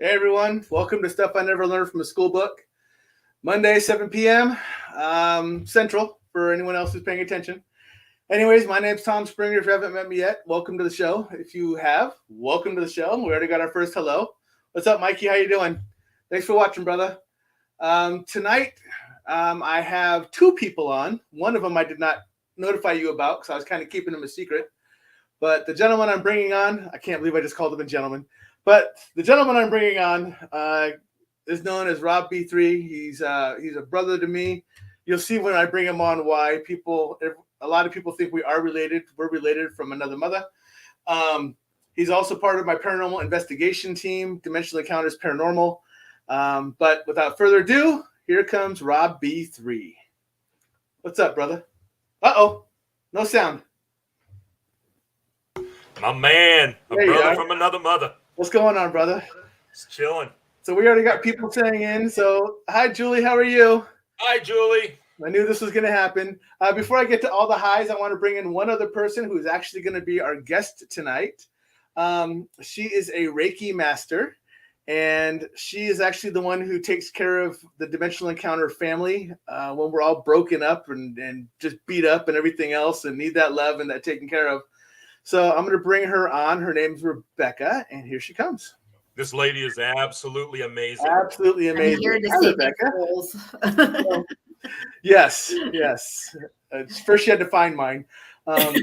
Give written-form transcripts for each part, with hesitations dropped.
Hey everyone, welcome to Stuff I Never Learned from a Schoolbook. Monday, 7 p.m. Central, for anyone else who's paying attention. Anyways, my name's Tom Springer. If you haven't met me yet, welcome to the show. If you have, welcome to the show. We already got our first hello. What's up, Mikey? How you doing? Thanks for watching, brother. Tonight, I have two people on. One of them I did not notify you about because I was kind of keeping them a secret. But the gentleman I'm bringing on, I can't believe I just called him a gentleman. But the gentleman I'm bringing on is known as Rob B3. He's a brother to me. You'll see when I bring him on why a lot of people think we are related. We're related from another mother. He's also part of my paranormal investigation team, Dimensional Encounters Paranormal. But without further ado, here comes Rob B3. What's up, brother? Uh-oh, no sound. My man, a brother from another mother. What's going on, brother? Just chilling. So we already got people saying in. So hi, Julie. How are you? Hi, Julie. I knew this was going to happen. Before I get to all the highs, I want to bring in one other person who's actually going to be our guest tonight. She is a Reiki Master, and she is actually the one who takes care of the Dimensional Encounter family when we're all broken up and just beat up and everything else and need that love and that taken care of. So I'm going to bring her on. Her name's Rebecca, and here she comes. This lady is absolutely amazing. Absolutely amazing. I'm here to see Rebecca. Yes. First, she had to find mine. But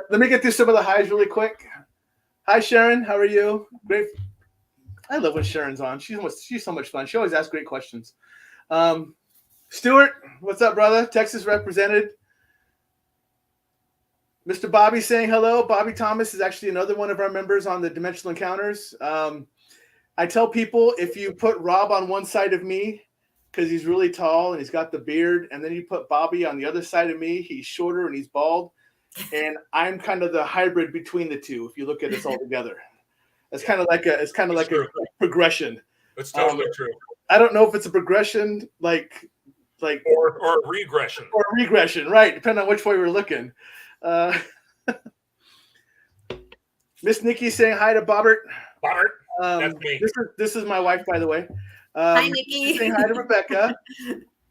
let me get through some of the highs really quick. Hi, Sharon. How are you? Great. I love when Sharon's on. She's so much fun. She always asks great questions. Stuart, what's up, brother? Texas represented. Mr. Bobby saying hello. Bobby Thomas is actually another one of our members on the Dimensional Encounters. I tell people if you put Rob on one side of me, because he's really tall and he's got the beard, and then you put Bobby on the other side of me, he's shorter and he's bald. And I'm kind of the hybrid between the two, if you look at us all together. It's kind of like a progression. It's totally true. I don't know if it's a progression like or regression. Or regression, right, depending on which way we're looking. Miss Nikki saying hi to Bobbert. Bobbert, that's me. This is my wife, by the way. Hi, Nikki. Saying hi to Rebecca.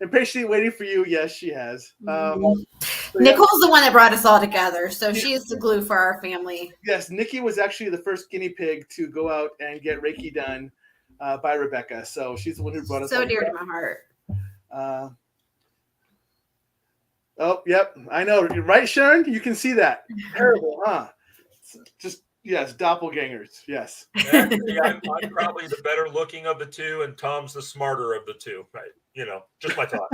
And patiently waiting for you. Yes, she has. Nicole's the one that brought us all together, so she is the glue for our family. Yes, Nikki was actually the first guinea pig to go out and get Reiki done by Rebecca. So she's the one who brought us all dear together. to my heart. Oh, yep. I know. Right, Sharon? You can see that. Terrible, huh? Just, yes, doppelgangers. Yes. Actually, I'm probably the better looking of the two, and Tom's the smarter of the two. Right? Just my thought.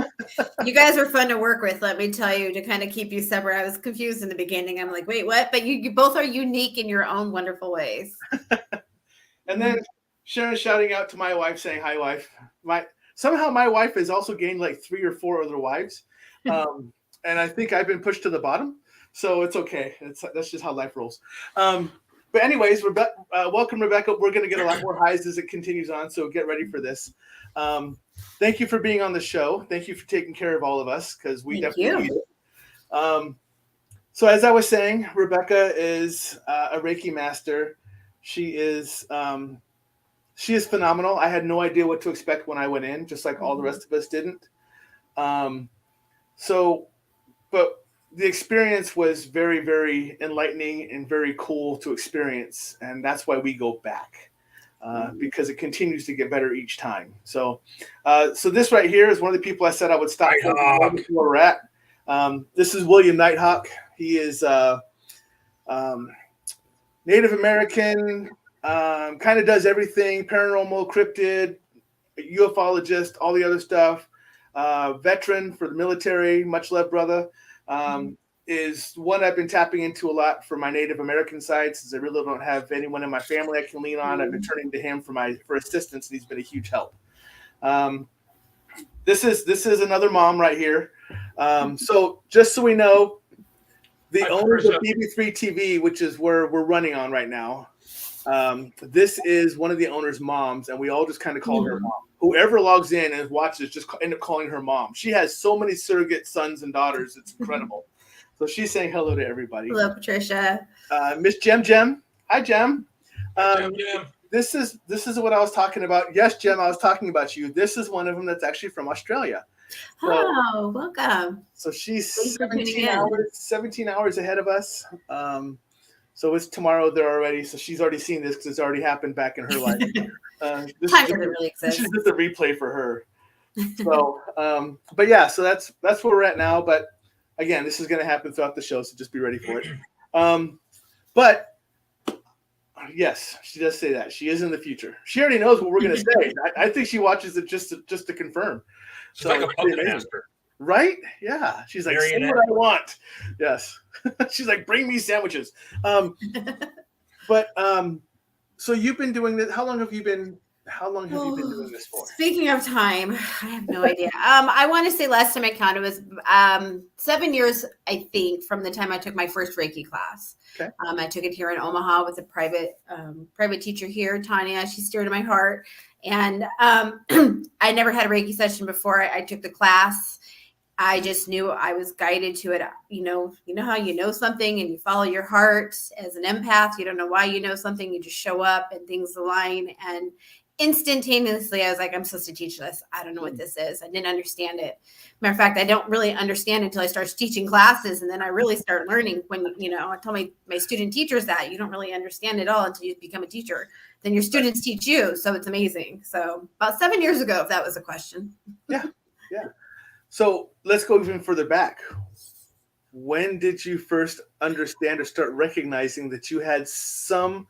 You guys are fun to work with, let me tell you, to kind of keep you separate. I was confused in the beginning. I'm like, wait, what? But you both are unique in your own wonderful ways. And then Sharon shouting out to my wife saying, hi, wife. Somehow my wife has also gained like 3 or 4 other wives. And I think I've been pushed to the bottom, so it's okay. That's just how life rolls. But anyways, welcome, Rebecca. We're going to get a lot more highs as it continues on, so get ready for this. Thank you for being on the show. Thank you for taking care of all of us, because we definitely need it. So as I was saying, Rebecca is a Reiki Master. She is phenomenal. I had no idea what to expect when I went in, just like all the rest of us didn't. But the experience was very, very enlightening and very cool to experience. And that's why we go back, because it continues to get better each time. So this right here is one of the people I said I would stop where we're at. This is William Nighthawk. He is Native American, kind of does everything, paranormal, cryptid, ufologist, all the other stuff. Veteran for the military, much love, brother. Is one I've been tapping into a lot for my Native American side, since I really don't have anyone in my family I can lean on. I've been turning to him for assistance, and he's been a huge help. This is another mom right here. So just so we know, the owners of BB3 TV, which is where we're running on right now, this is one of the owner's moms, and we all just kind of call her mom. Whoever logs in and watches just end up calling her mom. She has so many surrogate sons and daughters. It's incredible. So she's saying hello to everybody. Hello, Patricia. Miss Jem. Hi, Jem. this is what I was talking about. Yes, Jem, I was talking about you. This is one of them that's actually from Australia. So, Oh, welcome. so she's Thanks for tuning 17 hours ahead of us. So it's tomorrow there already. So she's already seen this because it's already happened back in her life. This Time doesn't really This exist. is just a replay for her. So, but yeah, so that's where we're at now. But again, this is going to happen throughout the show, so just be ready for it. But yes, she does say that she is in the future. She already knows what we're going to say. I think she watches it just to confirm. She's So like a puppet master. Right? Yeah. She's like, say what I want. Yes. She's like, bring me sandwiches. But so you've been doing this. How long have you been doing this for? Speaking of time, I have no idea. I want to say last time I counted was 7 years, I think, from the time I took my first Reiki class. Okay. I took it here in Omaha with a private teacher here, Tanya. She's dear to my heart. And I never had a Reiki session before I took the class. I just knew I was guided to it. You know how you know something and you follow your heart as an empath. You don't know why you know something. You just show up and things align. And instantaneously, I was like, I'm supposed to teach this. I don't know what this is. I didn't understand it. Matter of fact, I don't really understand until I start teaching classes. And then I really start learning when, I tell my student teachers that you don't really understand it all until you become a teacher. Then your students teach you. So it's amazing. So about 7 years ago, if that was a question. Yeah. So let's go even further back. When did you first understand or start recognizing that you had some,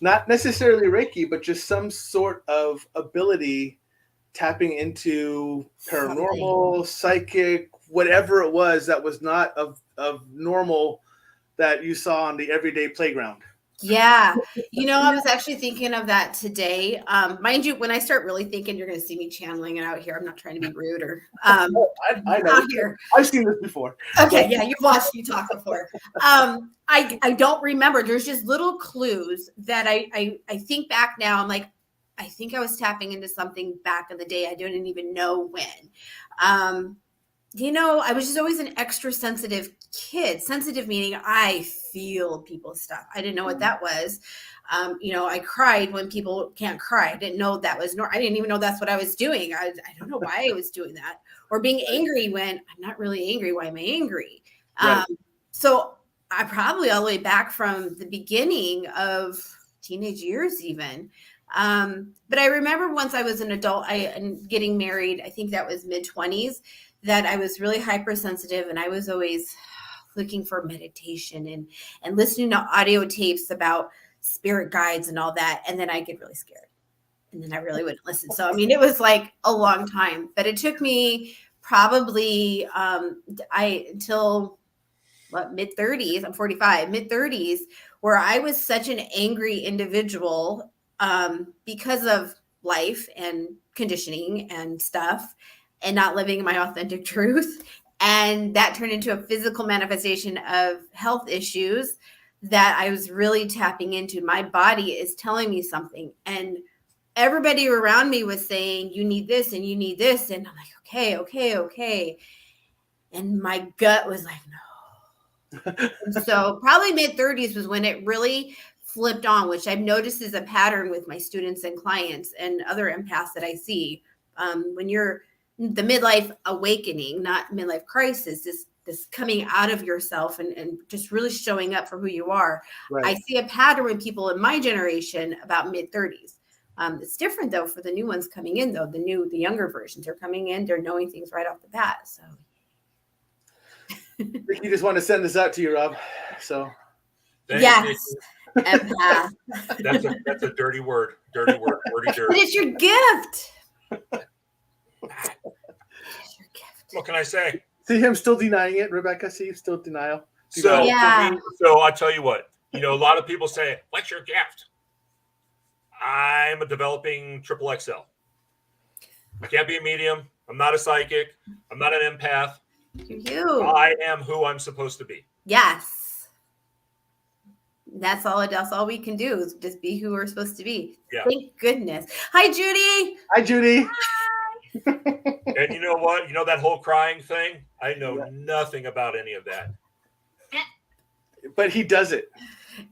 not necessarily Reiki, but just some sort of ability tapping into paranormal, psychic, whatever it was that was not of normal that you saw on the everyday playground? Yeah. I was actually thinking of that today. Mind you, when I start really thinking, you're going to see me channeling it out here. I'm not trying to be rude or I know. out here. I've seen this before. Okay. Yeah. You've watched me talk before. I don't remember. There's just little clues that I think back now. I'm like, I think I was tapping into something back in the day. I didn't even know when. I was just always an extra sensitive kid. Sensitive meaning I feel people's stuff. I didn't know what that was. I cried when people can't cry. I didn't know that was I didn't even know that's what I was doing. I don't know why I was doing that. Or being angry when I'm not really angry. Why am I angry? Right. So I probably all the way back from the beginning of teenage years even. But I remember once I was an adult and getting married, I think that was mid-20s, that I was really hypersensitive and I was always looking for meditation and listening to audio tapes about spirit guides and all that. And then I get really scared and then I really wouldn't listen. So, it was like a long time, but it took me probably until mid-30s, I'm 45, mid-30s, where I was such an angry individual because of life and conditioning and stuff and not living my authentic truth. And that turned into a physical manifestation of health issues that I was really tapping into. My body is telling me something. And everybody around me was saying, you need this and you need this. And I'm like, okay. And my gut was like, no. And so probably mid-30s was when it really flipped on, which I've noticed is a pattern with my students and clients and other empaths that I see. When you're the midlife awakening, not midlife crisis, this coming out of yourself and just really showing up for who you are. Right. I see a pattern with people in my generation about mid-30s. It's different though for the new ones coming in though, the younger versions are coming in, they're knowing things right off the bat. So I think you just want to send this out to you, Rob. So yes. Empath. That's a dirty word. Dirty word. Wordy dirt. But it's your gift. What can I say? See him still denying it, Rebecca. See you still denial. So yeah. For me, so I'll tell you what. A lot of people say, "What's your gift?" I'm a developing triple XL. I can't be a medium. I'm not a psychic. I'm not an empath. You. I am who I'm supposed to be. Yes. That's all we can do is just be who we're supposed to be. Yeah. Thank goodness. Hi, Judy. Hi, Judy. And you know what? That whole crying thing? I know nothing about any of that. But he does it.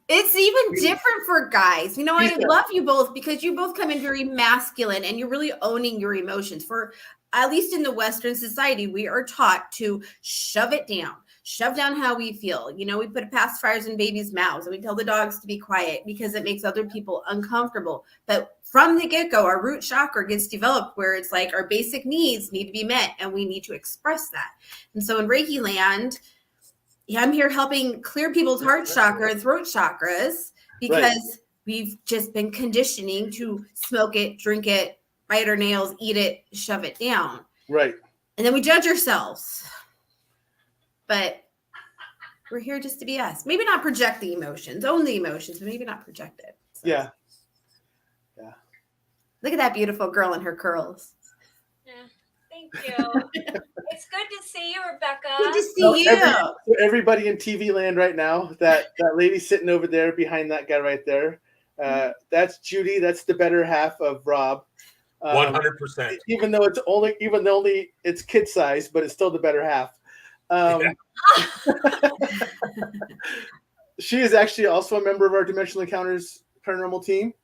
It's even different for guys. You know, I Yeah. love you both because you both come in very masculine and you're really owning your emotions. For at least in the Western society, we are taught to shove it down, shove down how we feel. You know, we put pacifiers in babies' mouths and we tell the dogs to be quiet because it makes other people uncomfortable. But from the get-go, our root chakra gets developed where it's like our basic needs need to be met and we need to express that. And so in Reiki land, I'm here helping clear people's heart chakra and throat chakras because we've just been conditioning to smoke it, drink it, bite our nails, eat it, shove it down. Right. And then we judge ourselves. But we're here just to be us. Maybe not project the emotions, own the emotions, but maybe not project it. So. Yeah. Look at that beautiful girl and her curls. Yeah. Thank you. It's good to see you, Rebecca. Good to see you. Everybody in TV land right now, that lady sitting over there behind that guy right there, that's Judy. That's the better half of Rob. 100%. Even though it's kid size, but it's still the better half. She is actually also a member of our Dimensional Encounters paranormal team.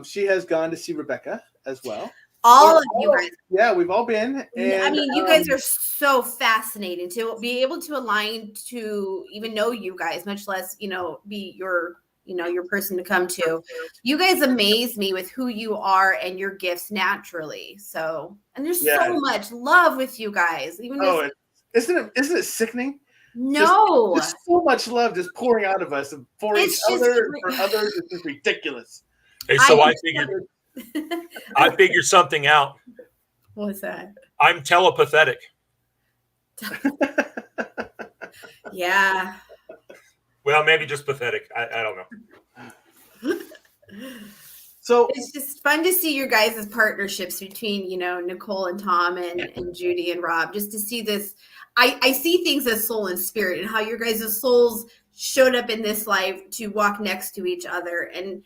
She has gone to see Rebecca as well. All of you guys. Yeah, we've all been. And, I mean, you guys are so fascinating to be able to align to even know you guys, much less, be your person to come to. You guys amaze me with who you are and your gifts naturally. So, and there's so much love with you guys. Even isn't it sickening? No, just so much love just pouring out of us for each other, for others. It's just ridiculous. Hey, so I figured something out. What's that? I'm telepathetic. Yeah. Well, maybe just pathetic. I don't know. So it's just fun to see your guys' partnerships between, Nicole and Tom and Judy and Rob, just to see this. I see things as soul and spirit and how your guys' souls showed up in this life to walk next to each other. And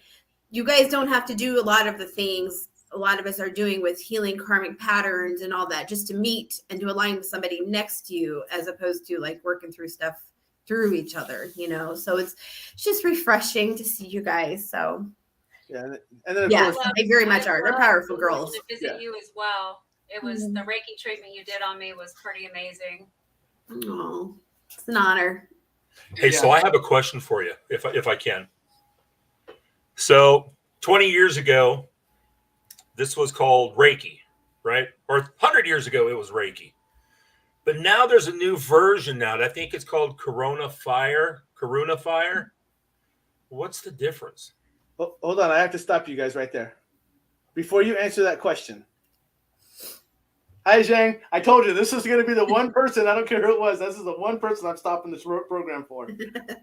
you guys don't have to do a lot of the things a lot of us are doing with healing karmic patterns and all that, just to meet and to align with somebody next to you, as opposed to like working through stuff through each other, So it's just refreshing to see you guys. So yeah, and then of course, they very much are. They're powerful girls. To visit you as well. It was the Reiki treatment you did on me was pretty amazing. Oh, it's an honor. Hey, so I have a question for you, if I can. So 20 years ago, this was called Reiki, right? Or 100 years ago, it was Reiki. But now there's a new version now. I think it's called Karuna Fire. What's the difference? Oh, hold on. I have to stop you guys right there. Before you answer that question. Hi, Zhang. I told you this is going to be the one person. I don't care who it was. This is the one person I'm stopping this program for.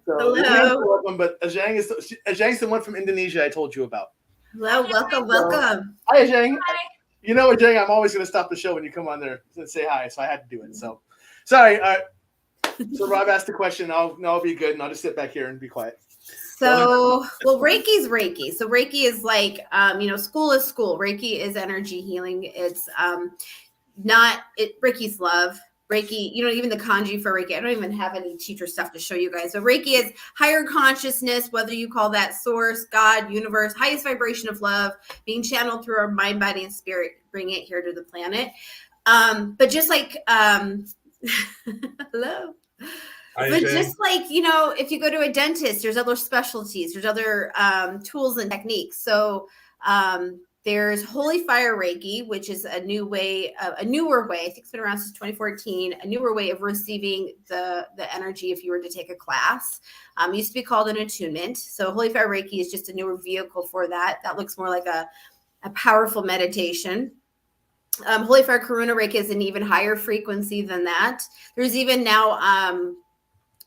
So, welcome, but Zhang's the one from Indonesia I told you about. Hello, welcome. Hi, Zhang. Hi. You know what, Zhang? I'm always going to stop the show when you come on there and say hi, so I had to do it. So, sorry. So Rob asked the question. I'll be good, and I'll just sit back here and be quiet. So, Reiki's Reiki. So Reiki is like, school is school. Reiki is energy healing. It's Reiki's love. Reiki, even the kanji for Reiki. I don't even have any teacher stuff to show you guys. So Reiki is higher consciousness, whether you call that source, God, universe, highest vibration of love, being channeled through our mind, body, and spirit, bring it here to the planet. But just like, hello. But just like, if you go to a dentist, there's other specialties, there's other tools and techniques. So there's Holy Fire Reiki, which is a newer way. I think it's been around since 2014. A newer way of receiving the energy if you were to take a class. It used to be called an attunement. So Holy Fire Reiki is just a newer vehicle for that. That looks more like a powerful meditation. Holy Fire Karuna Reiki is an even higher frequency than that. There's even now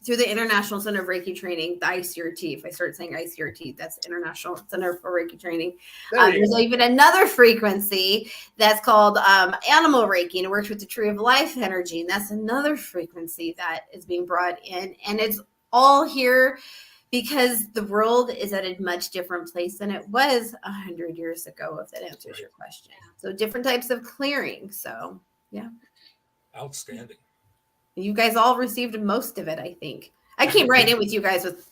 through the International Center of Reiki Training, the ICRT. If I start saying ICRT, that's International Center for Reiki Training. There's even another frequency that's called Animal Reiki, and it works with the Tree of Life energy. And that's another frequency that is being brought in. And it's all here because the world is at a much different place than it was 100 years ago, if that answers your question. So different types of clearing. So, yeah. Outstanding. You guys all received most of it, I think. I came right in with you guys with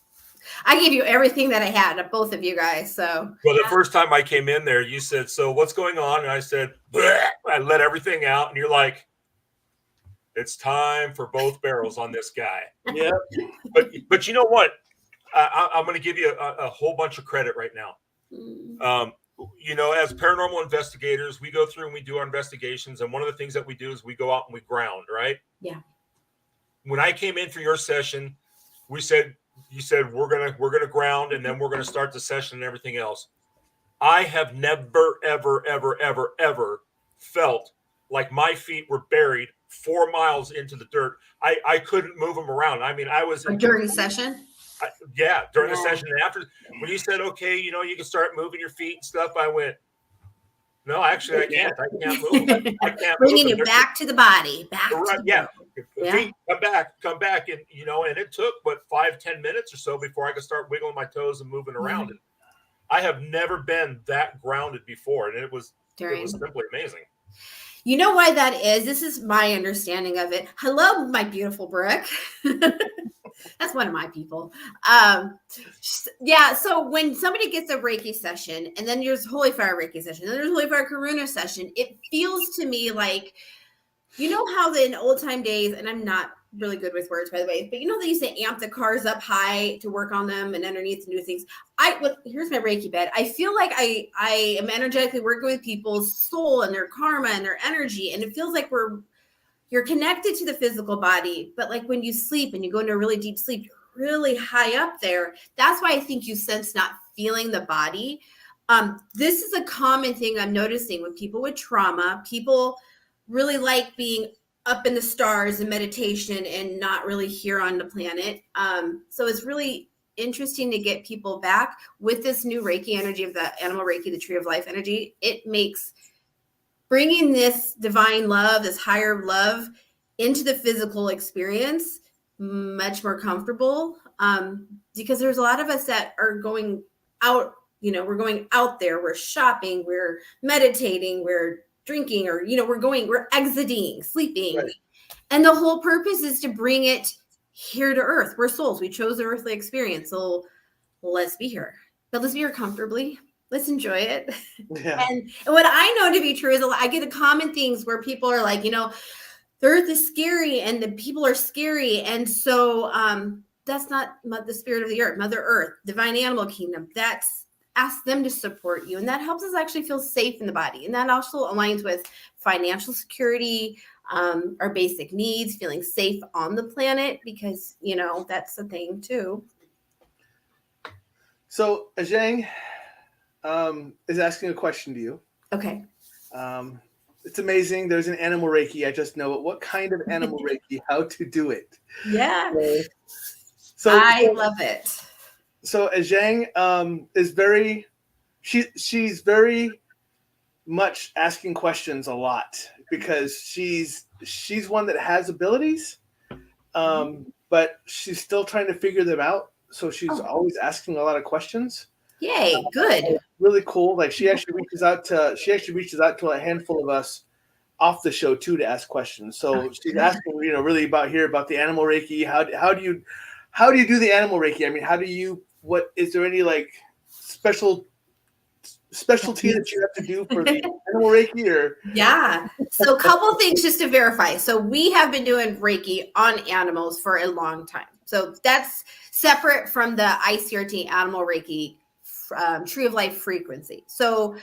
I gave you everything that I had, both of you guys. So, Well, the first time I came in there, you said, "So what's going on?" And I said, "Bleh." I let everything out, and you're like, "It's time for both barrels on this guy." Yeah. But you know what? I'm going to give you a whole bunch of credit right now. As paranormal investigators, we go through and we do our investigations, and one of the things that we do is we go out and we ground, right? Yeah. When I came in for your session, you said we're gonna ground, and then we're gonna start the session and everything else. I have never, ever, ever, ever, ever felt like my feet were buried 4 miles into the dirt. I couldn't move them around. I mean, I was during the session. During the session. And after, when you said, okay, you can start moving your feet and stuff, I went, no, actually, I can't. I can't move. I can't Bringing move. You back to the body. Back right, to the yeah. Yeah. Feet, come back. And, and it took, 5-10 minutes or so before I could start wiggling my toes and moving around. Mm-hmm. And I have never been that grounded before. And it was simply amazing. You know why that is? This is my understanding of it. Hello, my beautiful Brooke. That's one of my people. So when somebody gets a Reiki session, and then there's Holy Fire Reiki session, and then there's Holy Fire Karuna session, it feels to me like, how in old time days, and I'm not really good with words, by the way, but they used to amp the cars up high to work on them and underneath to do things. Here's my Reiki bed. I feel like I am energetically working with people's soul and their karma and their energy, and it feels like you're connected to the physical body, but like when you sleep and you go into a really deep sleep, you're really high up there. That's why I think you sense not feeling the body. This is a common thing I'm noticing with people with trauma. People really like being up in the stars and meditation and not really here on the planet. So it's really interesting to get people back with this new Reiki energy of the animal Reiki, the tree of life energy. It makes bringing this divine love, this higher love into the physical experience much more comfortable, because there's a lot of us that are going out, we're going out there, we're shopping, we're meditating, we're drinking, or, we're exiting, sleeping. Right. And the whole purpose is to bring it here to earth. We're souls. We chose the earthly experience. So let's be here, but let's be here comfortably. Let's enjoy it. Yeah. And what I know to be true is I get the common things where people are like, the earth is scary and the people are scary. And so that's not the spirit of the earth, Mother Earth, divine animal kingdom. That's ask them to support you. And that helps us actually feel safe in the body. And that also aligns with financial security, our basic needs, feeling safe on the planet, because, that's the thing too. So Zhang is asking a question to you. Okay. It's amazing. There's an animal Reiki. I just know it. What kind of animal Reiki? How to do it? Yeah. So I love it. So Zhang is very, she's very much asking questions a lot, because she's one that has abilities, but she's still trying to figure them out. So she's always asking a lot of questions. Yay, good. Really cool. Like she actually reaches out to a handful of us off the show too to ask questions. So she's asking, really about the animal Reiki. How do you do the animal Reiki? I mean, what is there any like specialty that you have to do for the animal Reiki, or? Yeah. So a couple things just to verify. So we have been doing Reiki on animals for a long time. So that's separate from the ICRT animal Reiki tree of life frequency. So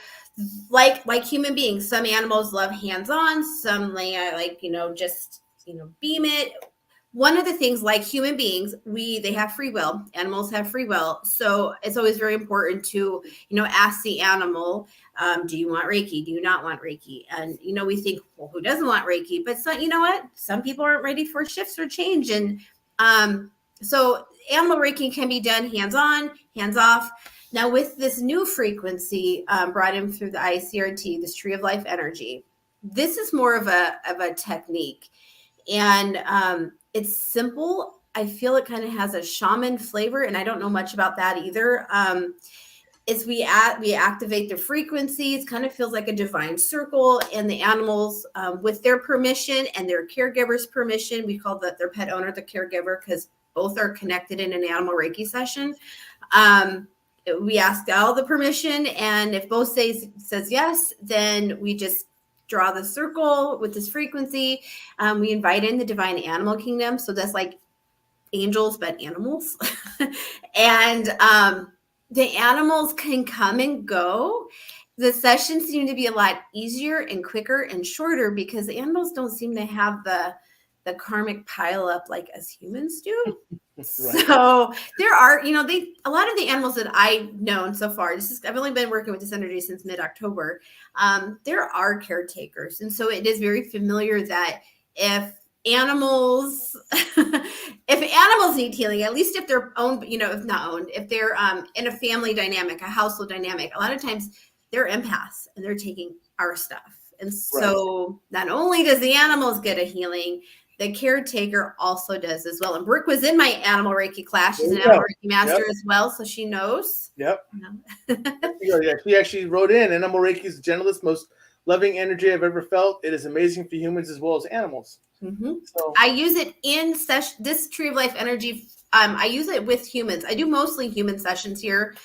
like human beings, some animals love hands-on, some like, just, beam it. One of the things, like human beings, they have free will. Animals have free will. So it's always very important to, ask the animal, do you want Reiki? Do you not want Reiki? And, we think, well, who doesn't want Reiki? But you know what? Some people aren't ready for shifts or change. And so animal Reiki can be done hands-on, hands-off. Now, with this new frequency brought in through the ICRT, this tree of life energy, this is more of a technique. And it's simple. I feel it kind of has a shaman flavor, and I don't know much about that either. We activate the frequencies, kind of feels like a divine circle, and the animals, with their permission and their caregiver's permission, we call their pet owner the caregiver, because both are connected in an animal Reiki session. We ask all the permission, and if both says yes, then we just draw the circle with this frequency. We invite in the divine animal kingdom. So that's like angels, but animals. And the animals can come and go. The sessions seem to be a lot easier and quicker and shorter because the animals don't seem to have the karmic pile up like us humans do. Right. So there are, a lot of the animals that I've known so far, I've only been working with this energy since mid-October. There are caretakers. And so it is very familiar that if animals need healing, at least if they're owned, if not owned, if they're in a family dynamic, a household dynamic, a lot of times they're empaths and they're taking our stuff. And so not only does the animals get a healing, the caretaker also does as well. And Brooke was in my animal Reiki class. She's an animal Reiki master as well, so she knows. Yep. Yeah, she actually wrote in, animal Reiki is the gentlest, most loving energy I've ever felt. It is amazing for humans as well as animals. Mm-hmm. So I use it in this Tree of Life energy. I use it with humans. I do mostly human sessions here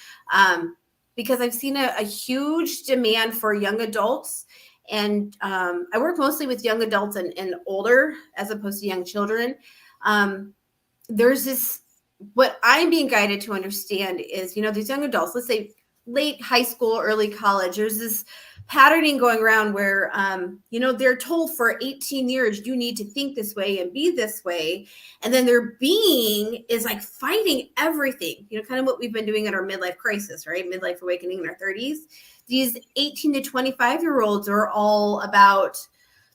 because I've seen a huge demand for young adults. And I work mostly with young adults and older as opposed to young children. There's this, what I'm being guided to understand is, these young adults, let's say late high school, early college, there's this patterning going around where, they're told for 18 years, you need to think this way and be this way. And then their being is like fighting everything, kind of what we've been doing in our midlife crisis, right? Midlife awakening in our 30s. These 18 to 25-year-olds are all about,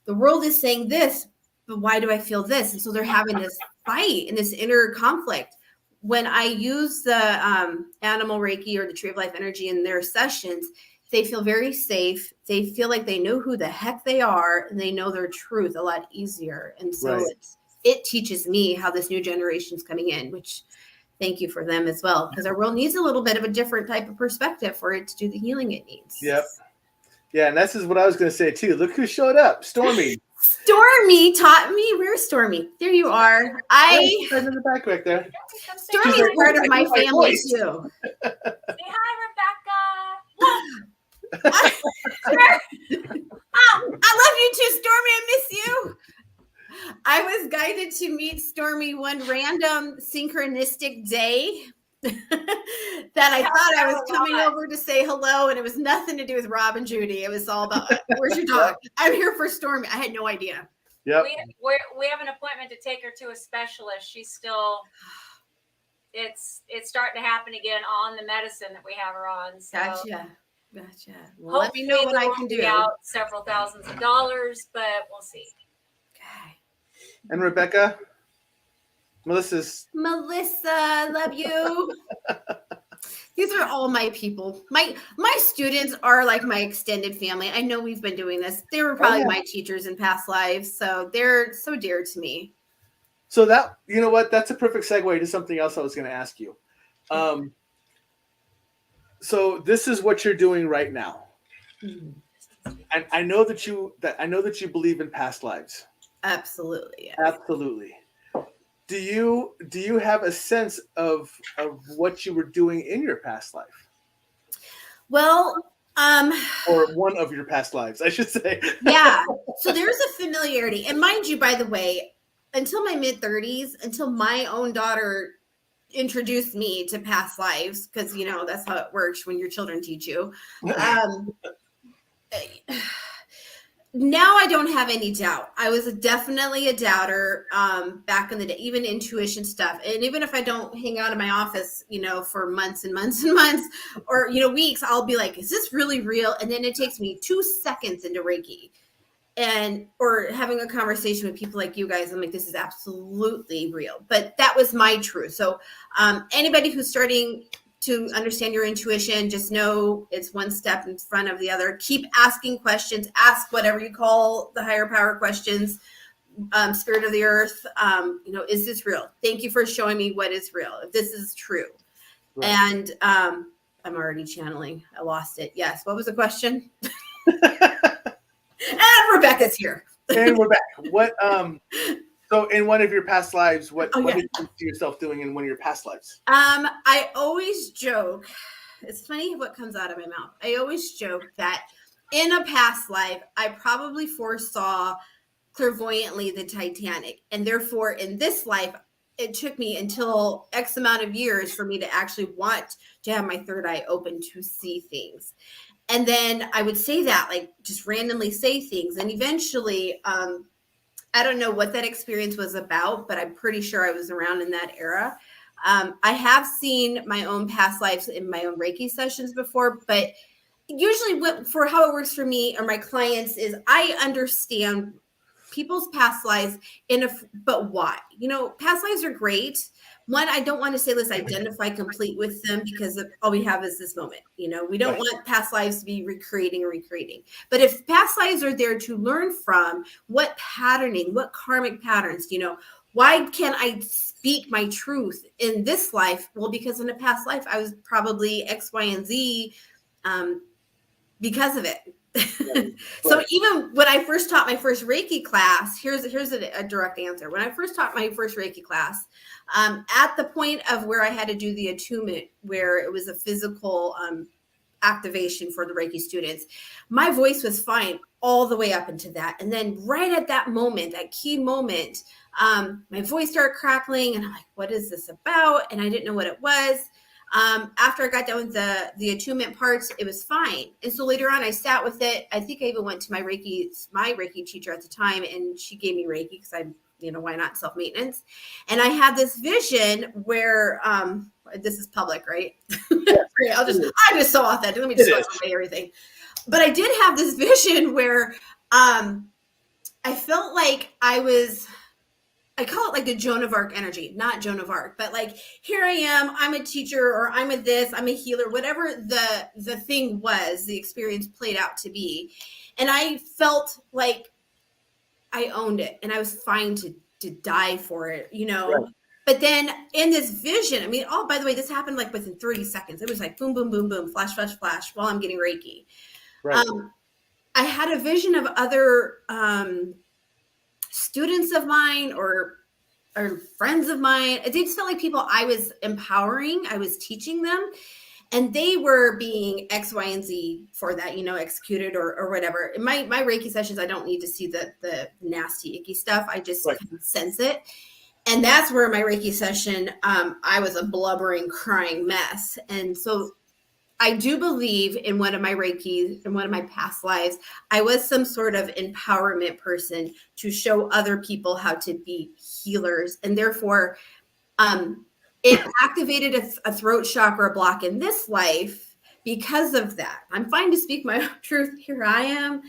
the world is saying this, but why do I feel this? And so they're having this fight and this inner conflict. When I use the animal Reiki or the Tree of Life energy in their sessions, they feel very safe. They feel like they know who the heck they are and they know their truth a lot easier. And so it teaches me how this new generation is coming in, which thank you for them as well, because our world needs a little bit of a different type of perspective for it to do the healing it needs. Yep. Yeah, and this is what I was going to say too. Look who showed up, Stormy. Stormy taught me. Where's Stormy? There you are. In the back right there. Stormy's part of my family too. Say hi, Rebecca. I love you too, Stormy. I miss you. I was guided to meet Stormy one random synchronistic day that I thought I was coming over to say hello, and it was nothing to do with Rob and Judy. It was all about, where's your dog? I'm here for Stormy. I had no idea. Yep. We have an appointment to take her to a specialist. She's still, it's starting to happen again on the medicine that we have her on. So Gotcha. Well, let me know what I can do. Out several thousands of dollars, but we'll see. Okay. And Rebecca, Melissa, love you. These are all my people. My students are like my extended family. I know we've been doing this. They were probably my teachers in past lives, so they're so dear to me. So that, you know what, that's a perfect segue to something else I was going to ask you. So this is what you're doing right now. And I know that you believe in past lives. Absolutely. Yes. Absolutely. Do you have a sense of what you were doing in your past life? Well, or one of your past lives, I should say. Yeah. So there's a familiarity. And mind you, by the way, until my mid-30s, until my own daughter introduced me to past lives, because that's how it works when your children teach you. Now I don't have any doubt. I was definitely a doubter back in the day, even intuition stuff. And even if I don't hang out in my office, for months and months and months or, weeks, I'll be like, is this really real? And then it takes me 2 seconds into Reiki or having a conversation with people like you guys. I'm like, this is absolutely real. But that was my truth. So anybody who's starting to understand your intuition, just know it's one step in front of the other. Keep asking questions. Ask whatever you call the higher power questions. Spirit of the earth, is this real? Thank you for showing me what is real. If this is true. Right. And I'm already channeling. I lost it. Yes. What was the question? And Rebecca's here. And we're back. What So in one of your past lives, what Oh, yeah. did you see yourself doing in one of your past lives? I always joke. It's funny what comes out of my mouth. I always joke that in a past life, I probably foresaw clairvoyantly the Titanic, and therefore in this life, it took me until X amount of years for me to actually want to have my third eye open to see things. And then I would say that, like, just randomly say things, and eventually, I don't know what that experience was about, but I'm pretty sure I was around in that era. I have seen my own past lives in my own Reiki sessions before, but usually for how it works for me or my clients is I understand people's past lives but why? Past lives are great. One, I don't want to say let's identify complete with them, because all we have is this moment. We don't want past lives to be recreating. But if past lives are there to learn from, what patterning, what karmic patterns, why can't I speak my truth in this life? Well, because in a past life, I was probably X, Y, and Z because of it. So even when I first taught my first Reiki class, here's a direct answer. When I first taught my first Reiki class, at the point of where I had to do the attunement, where it was a physical activation for the Reiki students, my voice was fine all the way up into that. And then right at that moment, that key moment, my voice started crackling, and I'm like, what is this about? And I didn't know what it was. After I got done with the attunement parts, it was fine. And so later on, I sat with it. I think I even went to my Reiki teacher at the time, and she gave me Reiki because why not self-maintenance? And I had this vision where, this is public, right? Great. I'm just so authentic. Let me just say everything. But I did have this vision where, I felt like I call it like the Joan of Arc energy, not Joan of Arc, but like, here I am, I'm a teacher, or I'm a healer, whatever the thing was, the experience played out to be. And I felt like I owned it, and I was fine to die for it, Right. But then in this vision, by the way, this happened like within 30 seconds. It was like boom, boom, boom, boom, flash, flash, flash while I'm getting Reiki. Right. I had a vision of other students of mine or friends of mine. It just felt like people I was empowering, I was teaching them, and they were being X, Y, and Z for that, executed or whatever. In my Reiki sessions, I don't need to see the nasty, icky stuff. I just kind of sense it. And that's where my Reiki session, I was a blubbering, crying mess. And so I do believe in one of my past lives, I was some sort of empowerment person to show other people how to be healers. And therefore, it activated a throat chakra block in this life because of that. I'm fine to speak my truth. Here I am.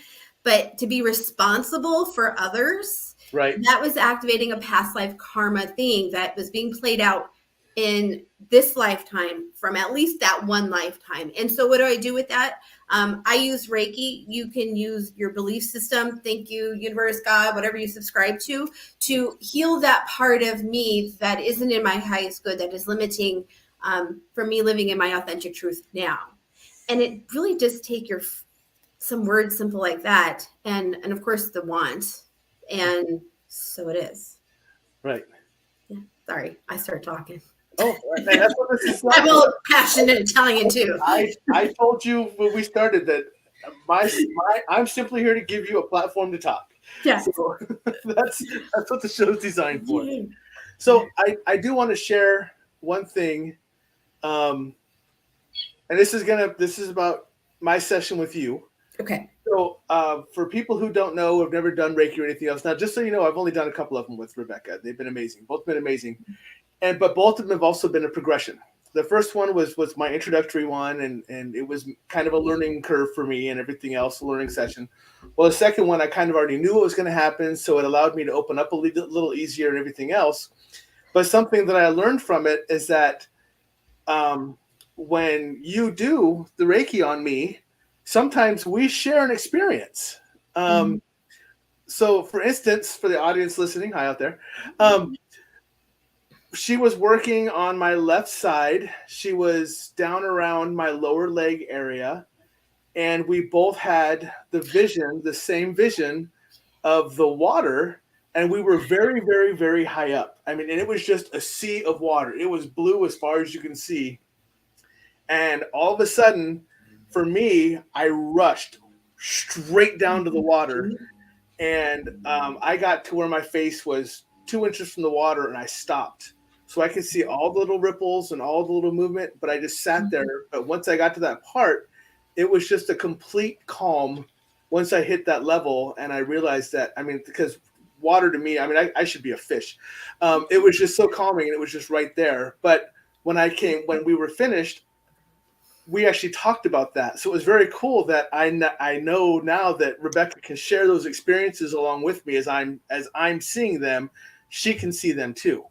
But to be responsible for others, right? That was activating a past life karma thing that was being played out in this lifetime from at least that one lifetime. And so what do I do with that? I use Reiki. You can use your belief system. Thank you, universe, God, whatever you subscribe to heal that part of me that isn't in my highest good, that is limiting for me living in my authentic truth now. And it really does take some words simple like that. And of course the want. And so it is. Right. Yeah. Sorry, I started talking. Oh, and that's what this is like. I'm a little passionate Italian too. I told you when we started that I'm simply here to give you a platform to talk. Yeah. So that's what the show's designed for. Yeah. So I do want to share one thing, and this is about my session with you. Okay. So for people who don't know, have never done Reiki or anything else, now just so you know, I've only done a couple of them with Rebecca. They've been amazing. Both been amazing. But both of them have also been a progression. The first one was my introductory one, and it was kind of a learning curve for me and everything else, a learning session. Well, the second one, I kind of already knew what was going to happen, so it allowed me to open up a little easier and everything else. But something that I learned from it is that when you do the Reiki on me, sometimes we share an experience. So, for instance, for the audience listening, hi out there, she was working on my left side. She was down around my lower leg area. And we both had the same vision of the water and we were very, very, very high up. I mean, and it was just a sea of water. It was blue as far as you can see. And all of a sudden, for me, I rushed straight down to the water. And I got to where my face was 2 inches from the water, and I stopped. So I could see all the little ripples and all the little movement, but I just sat there. But once I got to that part, it was just a complete calm once I hit that level. And I realized that, I mean, because water to me, I mean, I should be a fish. It was just so calming, and it was just right there. But when we were finished, we actually talked about that. So it was very cool that I know now that Rebecca can share those experiences along with me as I'm seeing them. She can see them too.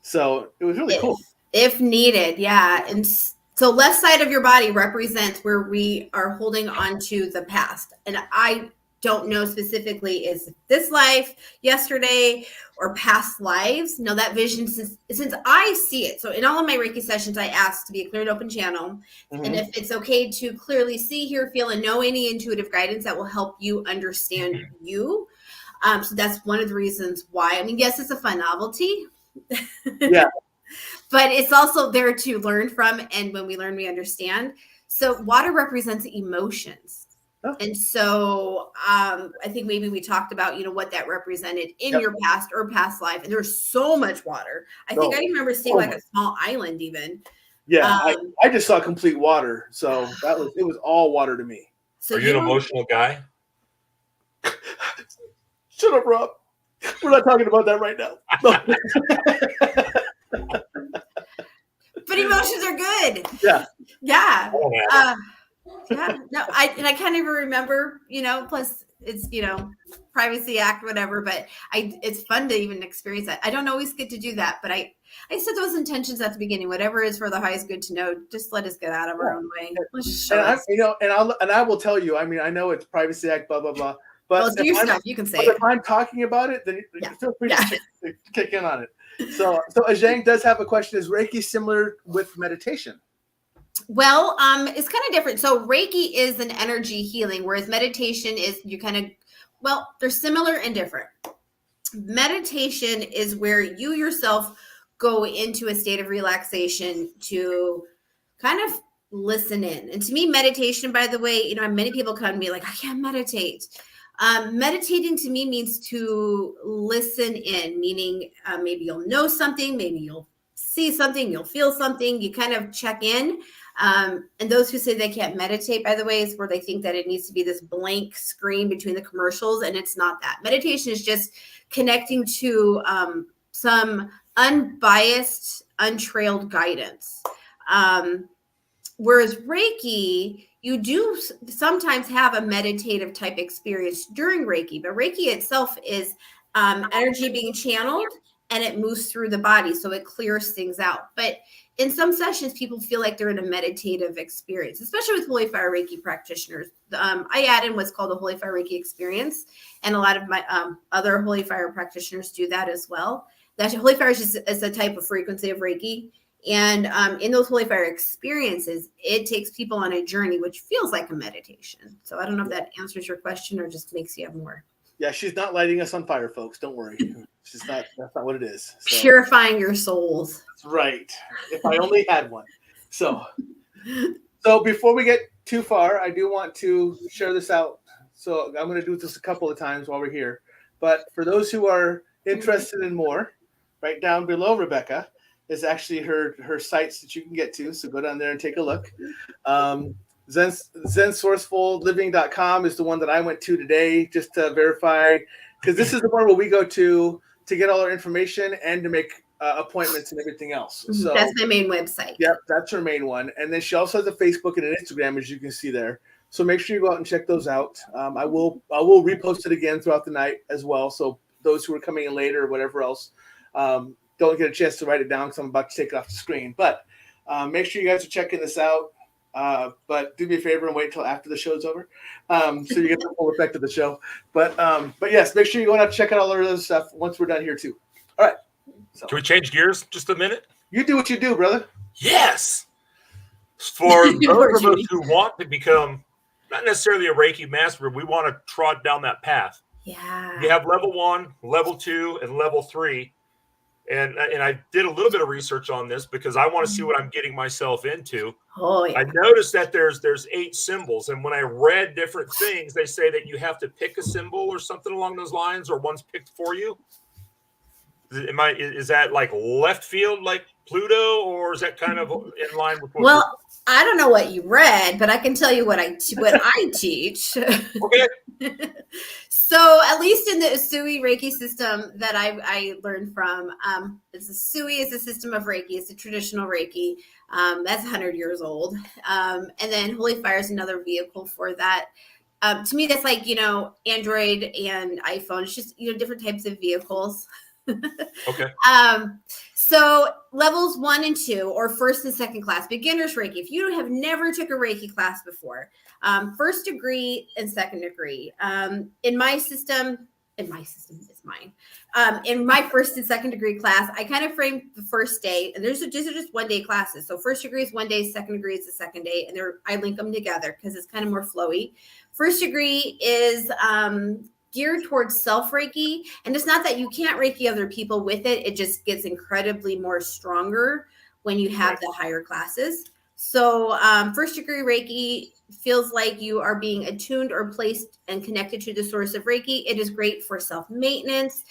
So it was really cool. If needed, yeah. And so left side of your body represents where we are holding on to the past. And I don't know specifically, is this life, yesterday, or past lives? No, that vision, since I see it. So in all of my Reiki sessions, I ask to be a clear and open channel. Mm-hmm. And if it's okay to clearly see, hear, feel, and know any intuitive guidance that will help you understand you. So that's one of the reasons why. I mean, yes, it's a fun novelty. Yeah. But it's also there to learn from. And when we learn, we understand. So water represents emotions. Oh. And so I think maybe we talked about, what that represented in your past or past life. And there's so much water. I think I remember seeing like a small island even. Yeah, I just saw complete water. So it was all water to me. So are you an emotional guy? Shut up, Rob. We're not talking about that right now. No. But emotions are good. Yeah. Yeah. Yeah. No, I can't even remember, plus it's, Privacy Act, whatever, but it's fun to even experience that. I don't always get to do that, but I set those intentions at the beginning. Whatever is for the highest good to know, just let us get out of our own way. I will tell you, I mean, I know it's Privacy Act, blah, blah, blah. But it's your stuff. You can say it. If I'm talking about it, then feel free to kick in on it. So Ajang does have a question. Is Reiki similar with meditation? Well, it's kind of different. So Reiki is an energy healing, whereas meditation is they're similar and different. Meditation is where you yourself go into a state of relaxation to kind of listen in. And to me, meditation, by the way, many people come to me like, I can't meditate. Meditating to me means to listen in, meaning maybe you'll know something, maybe you'll see something, you'll feel something, you kind of check in. And those who say they can't meditate, by the way, is where they think that it needs to be this blank screen between the commercials. And it's not that. Meditation is just connecting to some unbiased, untrailed guidance. Whereas Reiki, you do sometimes have a meditative type experience during Reiki, but Reiki itself is energy being channeled and it moves through the body. So it clears things out. But in some sessions, people feel like they're in a meditative experience, especially with Holy Fire Reiki practitioners. I add in what's called a Holy Fire Reiki experience. And a lot of my other Holy Fire practitioners do that as well. That Holy Fire is a type of frequency of Reiki. And in those Holy Fire experiences, it takes people on a journey, which feels like a meditation. So I don't know if that answers your question or just makes you have more. Yeah, she's not lighting us on fire, folks. Don't worry. That's not what it is. So. Purifying your souls. That's right. If I only had one. So before we get too far, I do want to share this out. So I'm going to do this a couple of times while we're here. But for those who are interested in more, right down below Rebecca is actually her sites that you can get to. So go down there and take a look. ZenSourcefulLiving.com is the one that I went to today just to verify, because this is the one where we go to get all our information and to make appointments and everything else. So that's my main website. Yep, that's her main one. And then she also has a Facebook and an Instagram, as you can see there. So make sure you go out and check those out. I will repost it again throughout the night as well. So those who are coming in later or whatever else don't get a chance to write it down because I'm about to take it off the screen. But make sure you guys are checking this out. But do me a favor and wait until after the show's over, so you get the full effect of the show. But yes, make sure you go out and check out all our other stuff once we're done here too. All right. So, can we change gears just a minute? You do what you do, brother. Yes. For those of us who want to become not necessarily a Reiki master, but we want to trot down that path. Yeah. You have level 1, level 2, and level 3. And I did a little bit of research on this because I want to see what I'm getting myself into. Oh, yeah. I noticed that there's 8 symbols, and when I read different things, they say that you have to pick a symbol or something along those lines, or one's picked for you. Is that like left field, like Pluto, or is that kind of in line with what? Well, I don't know what you read, but I can tell you what I teach. Okay. So at least in the Usui Reiki system that I learned from, Usui is a system of Reiki. It's a traditional Reiki. That's 100 years old. And then Holy Fire is another vehicle for that. To me, that's like, Android and iPhone. It's just, different types of vehicles. Okay. So levels 1 and 2, or first and second class, beginner's Reiki. If you have never took a Reiki class before, first degree and second degree. In my system is mine. In my first and second degree class, I kind of framed the first day, and these are just 1 day classes. So first degree is 1 day, second degree is the second day, and I link them together because it's kind of more flowy. First degree is geared towards self Reiki, and it's not that you can't Reiki other people with it. It just gets incredibly more stronger when you have the higher classes. So first degree Reiki feels like you are being attuned or placed and connected to the source of Reiki. It is great for self-maintenance.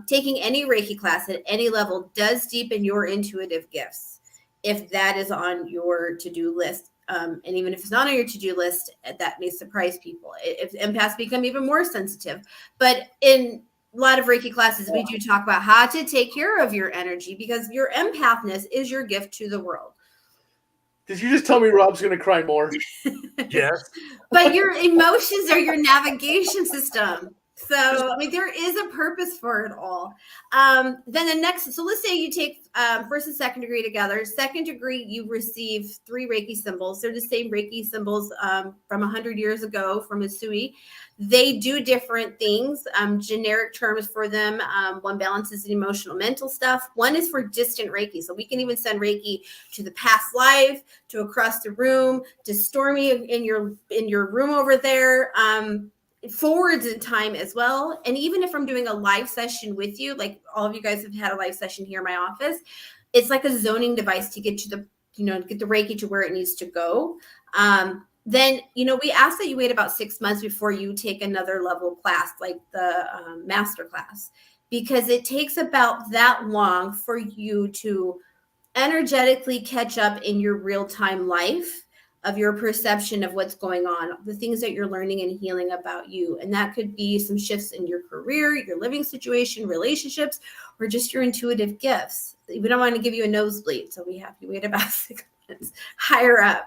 Taking any Reiki class at any level does deepen your intuitive gifts, if that is on your to-do list. And even if it's not on your to-do list, that may surprise people. If empaths become even more sensitive. But in a lot of Reiki classes, we do talk about how to take care of your energy, because your empathness is your gift to the world. Did you just tell me Rob's going to cry more? Yes. But your emotions are your navigation system. So, there is a purpose for it all. Then the next, so let's say you take first and second degree together. Second degree, you receive 3 Reiki symbols. They're the same Reiki symbols from 100 years ago from Usui. They do different things, generic terms for them. One balances the emotional, mental stuff. One is for distant Reiki. So we can even send Reiki to the past life, to across the room, to Stormy in your room over there. Forwards in time as well. And even if I'm doing a live session with you, like all of you guys have had a live session here in my office, it's like a zoning device to get to the, get the Reiki to where it needs to go. Then, we ask that you wait about 6 months before you take another level class, like the master class, because it takes about that long for you to energetically catch up in your real-time life of your perception of what's going on, the things that you're learning and healing about you. And that could be some shifts in your career, your living situation, relationships, or just your intuitive gifts. We don't want to give you a nosebleed, so we have you wait about 6 months higher up.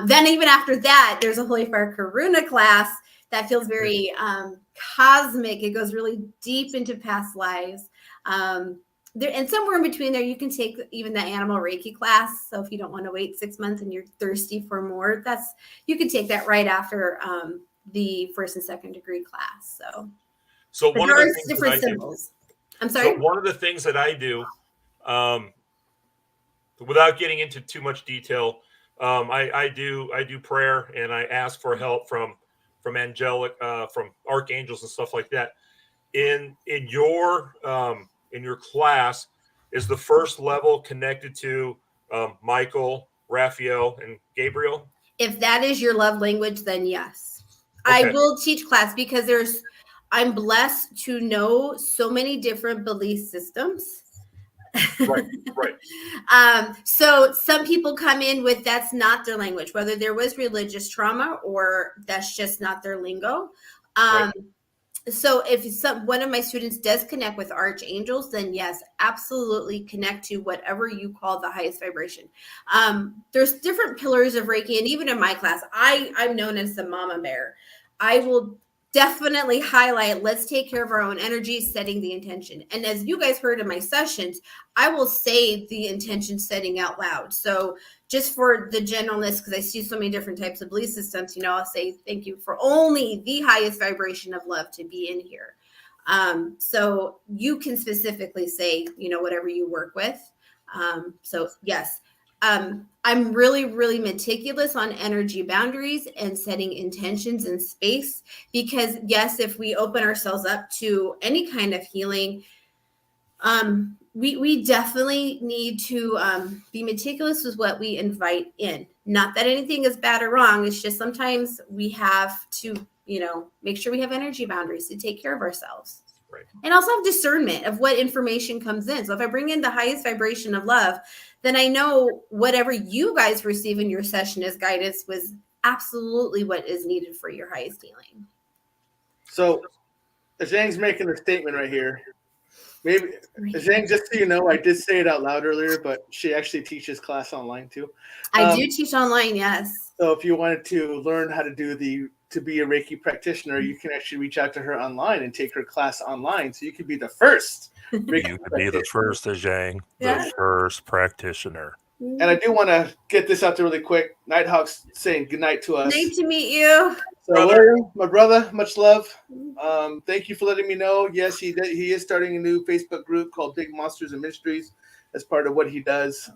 Then even after that, there's a Holy Fire Karuna class that feels very cosmic. It goes really deep into past lives. And somewhere in between there, you can take even the animal Reiki class. So if you don't want to wait 6 months and you're thirsty for more, you can take that right after the first and second degree class. So one of the things different symbols. I'm sorry. So one of the things that I do, without getting into too much detail, I do prayer, and I ask for help from angelic, from archangels and stuff like that. In your class, is the first level connected to Michael, Raphael, and Gabriel? If that is your love language, then yes. Okay. I will teach class because I'm blessed to know so many different belief systems. Right. So some people come in with that's not their language, whether there was religious trauma or that's just not their lingo. Right. So if one of my students does connect with archangels, then yes, absolutely connect to whatever you call the highest vibration. There's different pillars of Reiki, and even in my class, I'm known as the mama bear. I will definitely highlight, let's take care of our own energy, setting the intention. And as you guys heard in my sessions, I will say the intention setting out loud. So just for the generalness, because I see so many different types of belief systems, I'll say thank you for only the highest vibration of love to be in here. So you can specifically say, whatever you work with. So yes, I'm really, really meticulous on energy boundaries and setting intentions in space, because yes, if we open ourselves up to any kind of healing, we definitely need to be meticulous with what we invite in. Not that anything is bad or wrong. It's just sometimes we have to, make sure we have energy boundaries to take care of ourselves. Right. And also have discernment of what information comes in. So if I bring in the highest vibration of love, then I know whatever you guys receive in your session as guidance was absolutely what is needed for your highest healing. So Zhang's making a statement right here. Maybe Zhang, just so you know, I did say it out loud earlier, but she actually teaches class online too. I do teach online, yes. So if you wanted to learn how to to be a Reiki practitioner, you can actually reach out to her online and take her class online. So you could be the first. You could be the first, Zhang, the first practitioner. And I do want to get this out there really quick. Nighthawk's saying goodnight to us. Nice to meet you. So William, my brother, much love. Thank you for letting me know. Yes, he is starting a new Facebook group called Big Monsters and Mysteries as part of what he does.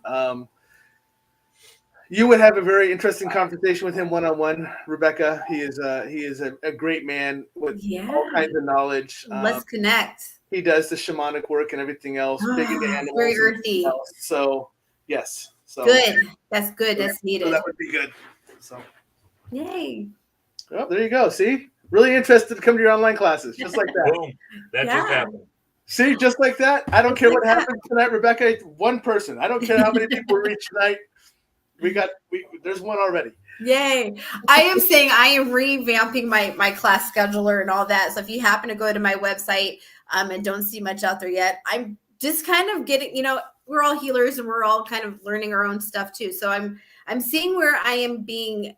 You would have a very interesting conversation with him one-on-one, Rebecca. He is a great man with all kinds of knowledge. Let's connect. He does the shamanic work and everything else. Big into animals. Very earthy. So yes. So good. That's good. That's needed. So that would be good. So yay. Well, there you go. See, really interested to come to your online classes, just like that. Boom. That just happened. See, just like that. I don't care what happens tonight, Rebecca. It's one person. I don't care how many people we reach tonight. There's one already. Yay. I am saying I am revamping my class scheduler and all that. So if you happen to go to my website and don't see much out there yet, I'm just kind of getting, we're all healers and we're all kind of learning our own stuff too. So I'm seeing where I am being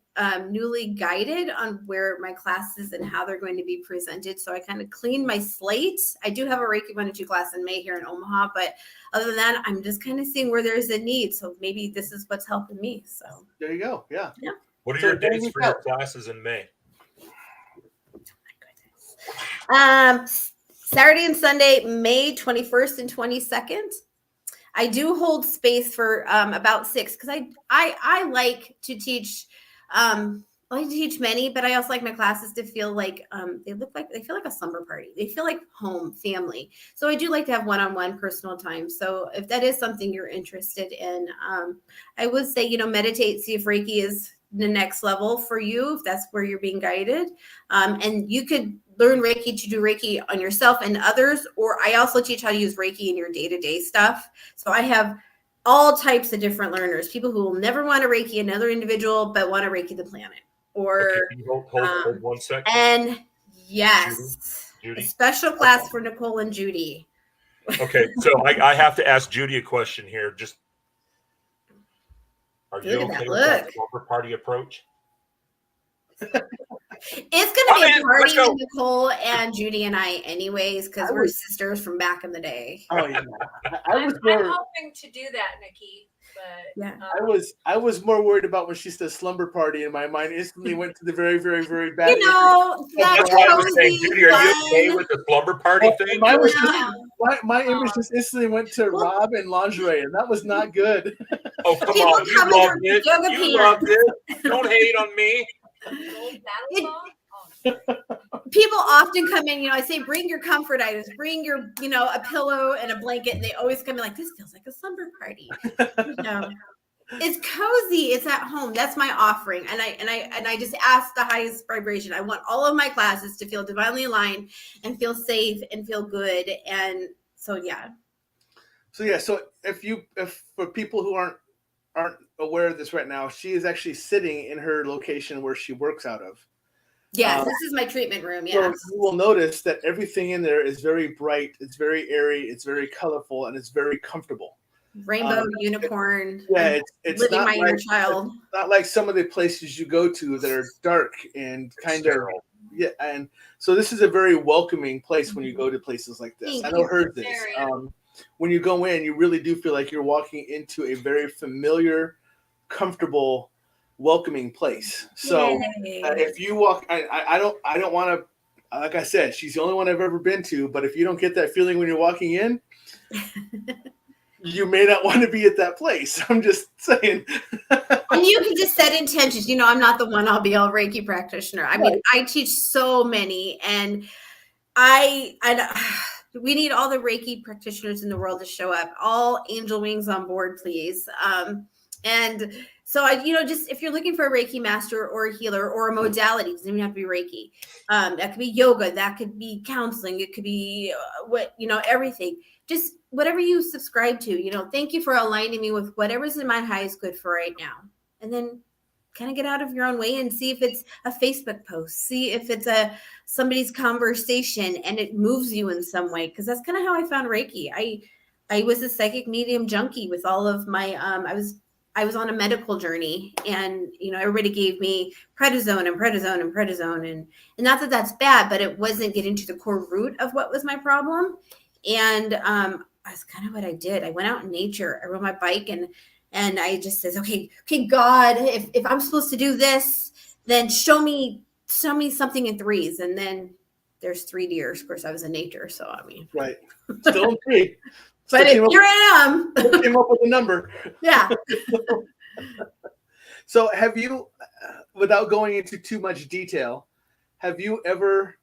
newly guided on where my classes and how they're going to be presented. So I kind of cleaned my slate. I do have a Reiki 1 and 2 class in May here in Omaha, but other than that, I'm just kind of seeing where there's a need. So maybe this is what's helping me. So there you go. Yeah. What are your dates for your classes in May? Saturday and Sunday, May 21st and 22nd. I do hold space for about 6 because I like to teach. I like to teach many, but I also like my classes to feel like they feel like a slumber party. They feel like home, family. So I do like to have one-on-one personal time. So if that is something you're interested in, I would say, meditate, see if Reiki is the next level for you, if that's where you're being guided. And you could learn Reiki to do Reiki on yourself and others, or I also teach how to use Reiki in your day-to-day stuff. So I have all types of different learners, people who will never want to Reiki another individual, but want to Reiki the planet. Or hold 1 second. And yes, Judy? A special class for Nicole and Judy. Okay, so I have to ask Judy a question here. Just are you okay with that slumber party approach? It's going to be a party with Nicole and Judy and I anyways, because we're sisters from back in the day. Oh yeah. I'm hoping to do that, Nikki. But yeah. I was more worried about when she said slumber party, and my mind instantly went to the very, very, very bad. That's why I was saying, Judy, are you okay with the slumber party thing? My image just instantly went to Rob and lingerie, and that was not good. Oh, come on. You loved it. You loved it. Don't hate on me. People often come in, I say, bring your comfort items, bring your, a pillow and a blanket. And they always come in like, this feels like a slumber party. It's cozy. It's at home. That's my offering. And I just ask the highest vibration. I want all of my classes to feel divinely aligned and feel safe and feel good. And so, yeah. So if for people who aren't aware of this right now, she is actually sitting in her location where she works out of. Yes, this is my treatment room. Yes. So you will notice that everything in there is very bright, it's very airy, it's very colorful, and it's very comfortable. Rainbow unicorn. Yeah, it's living not my inner child. It's not like some of the places you go to that are dark and kind of and so this is a very welcoming place when you go to places like this. I know hers is. When you go in, you really do feel like you're walking into a very familiar, comfortable, welcoming place. So if you walk, I don't want to, like I said, she's the only one I've ever been to, but if you don't get that feeling when you're walking in, you may not want to be at that place. I'm just saying. And you can just set intentions. I'm not the one all be all Reiki practitioner. I mean, I teach so many, and we need all the Reiki practitioners in the world to show up. All angel wings on board, please. And so just if you're looking for a Reiki master or a healer or a modality, it doesn't even have to be Reiki. That could be yoga, that could be counseling, it could be everything. Just whatever you subscribe to. Thank you for aligning me with whatever's in my highest good for right now. And then kind of get out of your own way and see if it's a Facebook post, see if it's somebody's conversation and it moves you in some way. Because that's kind of how I found Reiki. I was a psychic medium junkie with all of my, I was on a medical journey, and, everybody gave me prednisone and prednisone and prednisone. And not that that's bad, but it wasn't getting to the core root of what was my problem. And that's kind of what I did. I went out in nature. I rode my bike, and I just says, okay, God, if I'm supposed to do this, then show me something in threes. And then there's 3 deers. Of course, I was in nature, so I mean, right, still in 3. But here I am. Came up with a number. Yeah. So have you, without going into too much detail, have you ever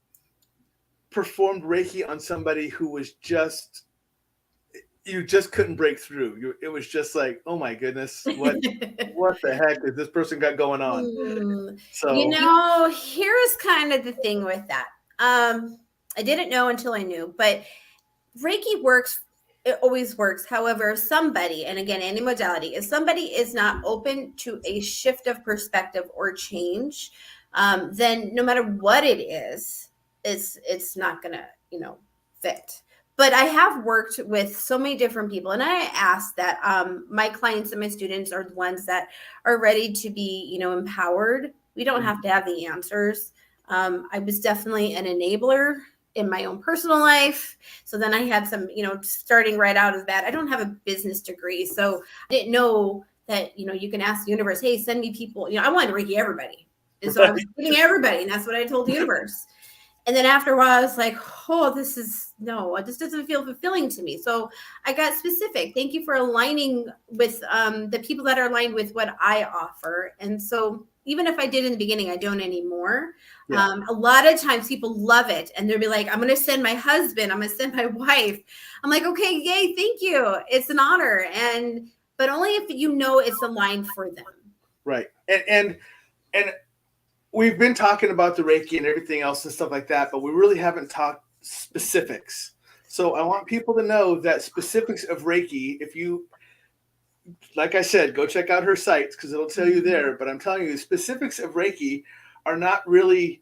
performed Reiki on somebody who was you just couldn't break through? It was just like, oh my goodness, what the heck is this person got going on? So here's kind of the thing with that. I didn't know until I knew, but Reiki works. It always works. However, somebody, and again, any modality, if somebody is not open to a shift of perspective or change, then no matter what it is, it's not gonna, fit. But I have worked with so many different people, and I ask that my clients and my students are the ones that are ready to be, empowered. We don't have to have the answers. I was definitely an enabler in my own personal life. So then I had some, starting right out of that. I don't have a business degree, so I didn't know that, you can ask the universe, hey, send me people. I wanted to Reiki everybody. And so I was giving everybody, and that's what I told the universe. And then after a while, I was like, oh, this doesn't feel fulfilling to me. So I got specific. Thank you for aligning with the people that are aligned with what I offer. And so even if I did in the beginning, I don't anymore. Yeah. A lot of times people love it, and they'll be like, I'm going to send my husband, I'm going to send my wife. I'm like, okay, yay, thank you. It's an honor. But only if it's aligned for them. Right. And we've been talking about the Reiki and everything else and stuff like that, but we really haven't talked specifics. So I want people to know that specifics of Reiki, if you, like I said, go check out her sites because it'll tell you there. But I'm telling you, the specifics of Reiki are not really,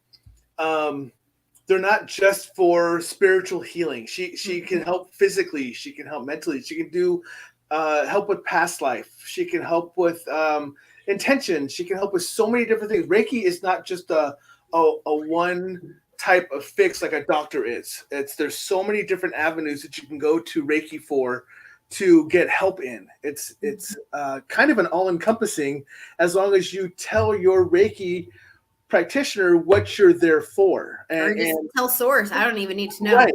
they're not just for spiritual healing. She can help physically. She can help mentally. She can do help with past life. She can help with intention. She can help with so many different things. Reiki is not just a one type of fix like a doctor is. There's so many different avenues that you can go to Reiki for to get help in. It's kind of an all-encompassing, as long as you tell your Reiki practitioner what you're there for. Or just tell source. I don't even need to know. Right.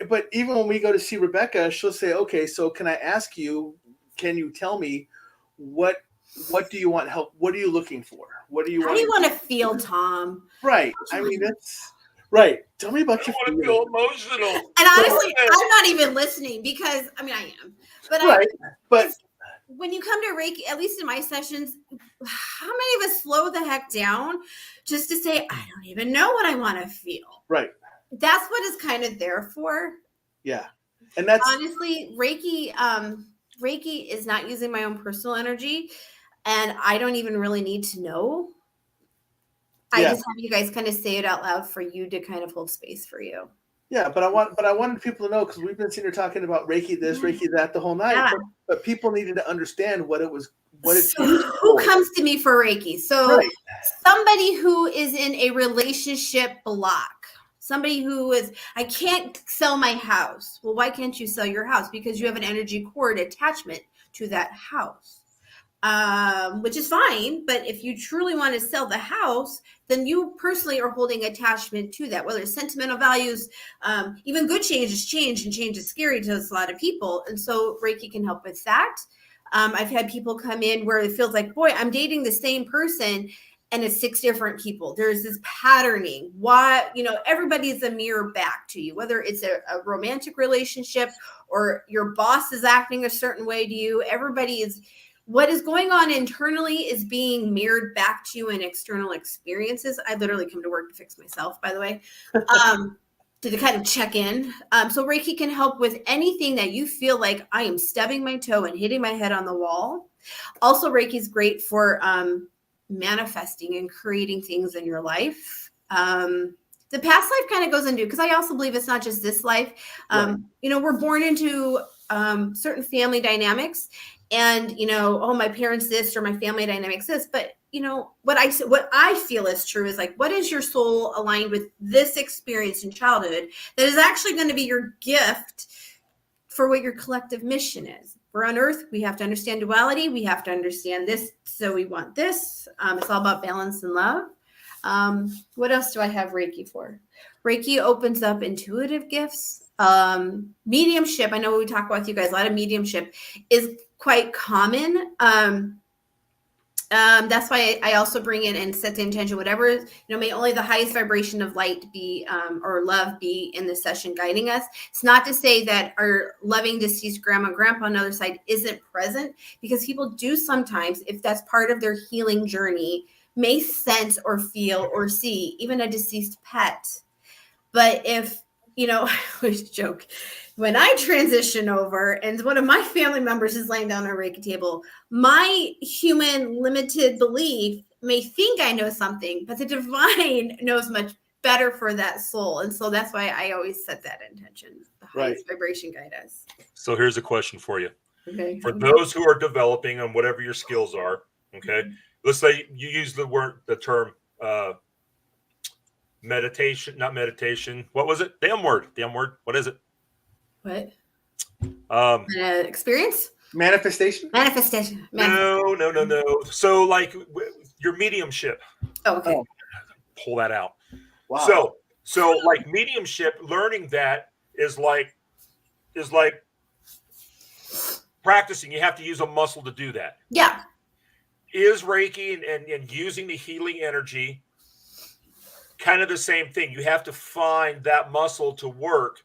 But even when we go to see Rebecca, she'll say, okay, so can I ask you, can you tell me what do you want help? What are you looking for? How do you want to feel, Tom? Right. I mean, that's right. Tell me about your feelings. I want to feel emotional. And honestly, I'm not even listening because, I am. But right. But when you come to Reiki, at least in my sessions, how many of us slow the heck down just to say, I don't even know what I want to feel? Right. That's what it's kind of there for. Yeah. And that's honestly, Reiki is not using my own personal energy, and I don't even really need to know. I just have you guys kind of say it out loud for you to kind of hold space for you. Yeah, but I wanted people to know, because we've been sitting here talking about Reiki this, Reiki that the whole night. Yeah. But people needed to understand what it was. Who comes to me for Reiki? So somebody who is in a relationship block. Somebody who is, I can't sell my house. Well, why can't you sell your house? Because you have an energy cord attachment to that house. which is fine. But if you truly want to sell the house, then you personally are holding attachment to that, whether it's sentimental values, even good change is change, and change is scary to a lot of people. And so Reiki can help with that. I've had people come in where it feels like, boy, I'm dating the same person and it's 6 different people. There's this patterning. Why, everybody is a mirror back to you, whether it's a romantic relationship or your boss is acting a certain way to you. What is going on internally is being mirrored back to you in external experiences. I literally come to work to fix myself, by the way, to kind of check in. So Reiki can help with anything that you feel like I am stubbing my toe and hitting my head on the wall. Also, Reiki is great for manifesting and creating things in your life. The past life kind of goes into, because I also believe it's not just this life. Right. We're born into certain family dynamics, and my parents this or my family dynamics this, but what I feel is true is like, what is your soul aligned with this experience in childhood that is actually going to be your gift for what your collective mission is? We're on earth. We have to understand duality. We have to understand this. So we want this. It's all about balance and love. What else do I have Reiki for? Reiki opens up intuitive gifts. Mediumship. I know we talk about with you guys, a lot of mediumship is quite common. That's why I also bring in and set the intention, whatever, may only the highest vibration of light be, or love be in the session guiding us. It's not to say that our loving deceased grandma and grandpa on the other side isn't present, because people do sometimes, if that's part of their healing journey, may sense or feel or see even a deceased pet. But if, I always joke, when I transition over and one of my family members is laying down on a Reiki table, my human limited belief may think I know something, but the divine knows much better for that soul. And so that's why I always set that intention. The highest vibration guide us. So here's a question for you. Okay. For those who are developing on whatever your skills are, okay, let's say you use the term meditation, not meditation. What was it? Damn word. What is it? What? Experience? Manifestation. No. So like your mediumship. Oh, okay. Pull that out. Wow. So like mediumship, learning that is like practicing. You have to use a muscle to do that. Yeah. Is Reiki and using the healing energy kind of the same thing? You have to find that muscle to work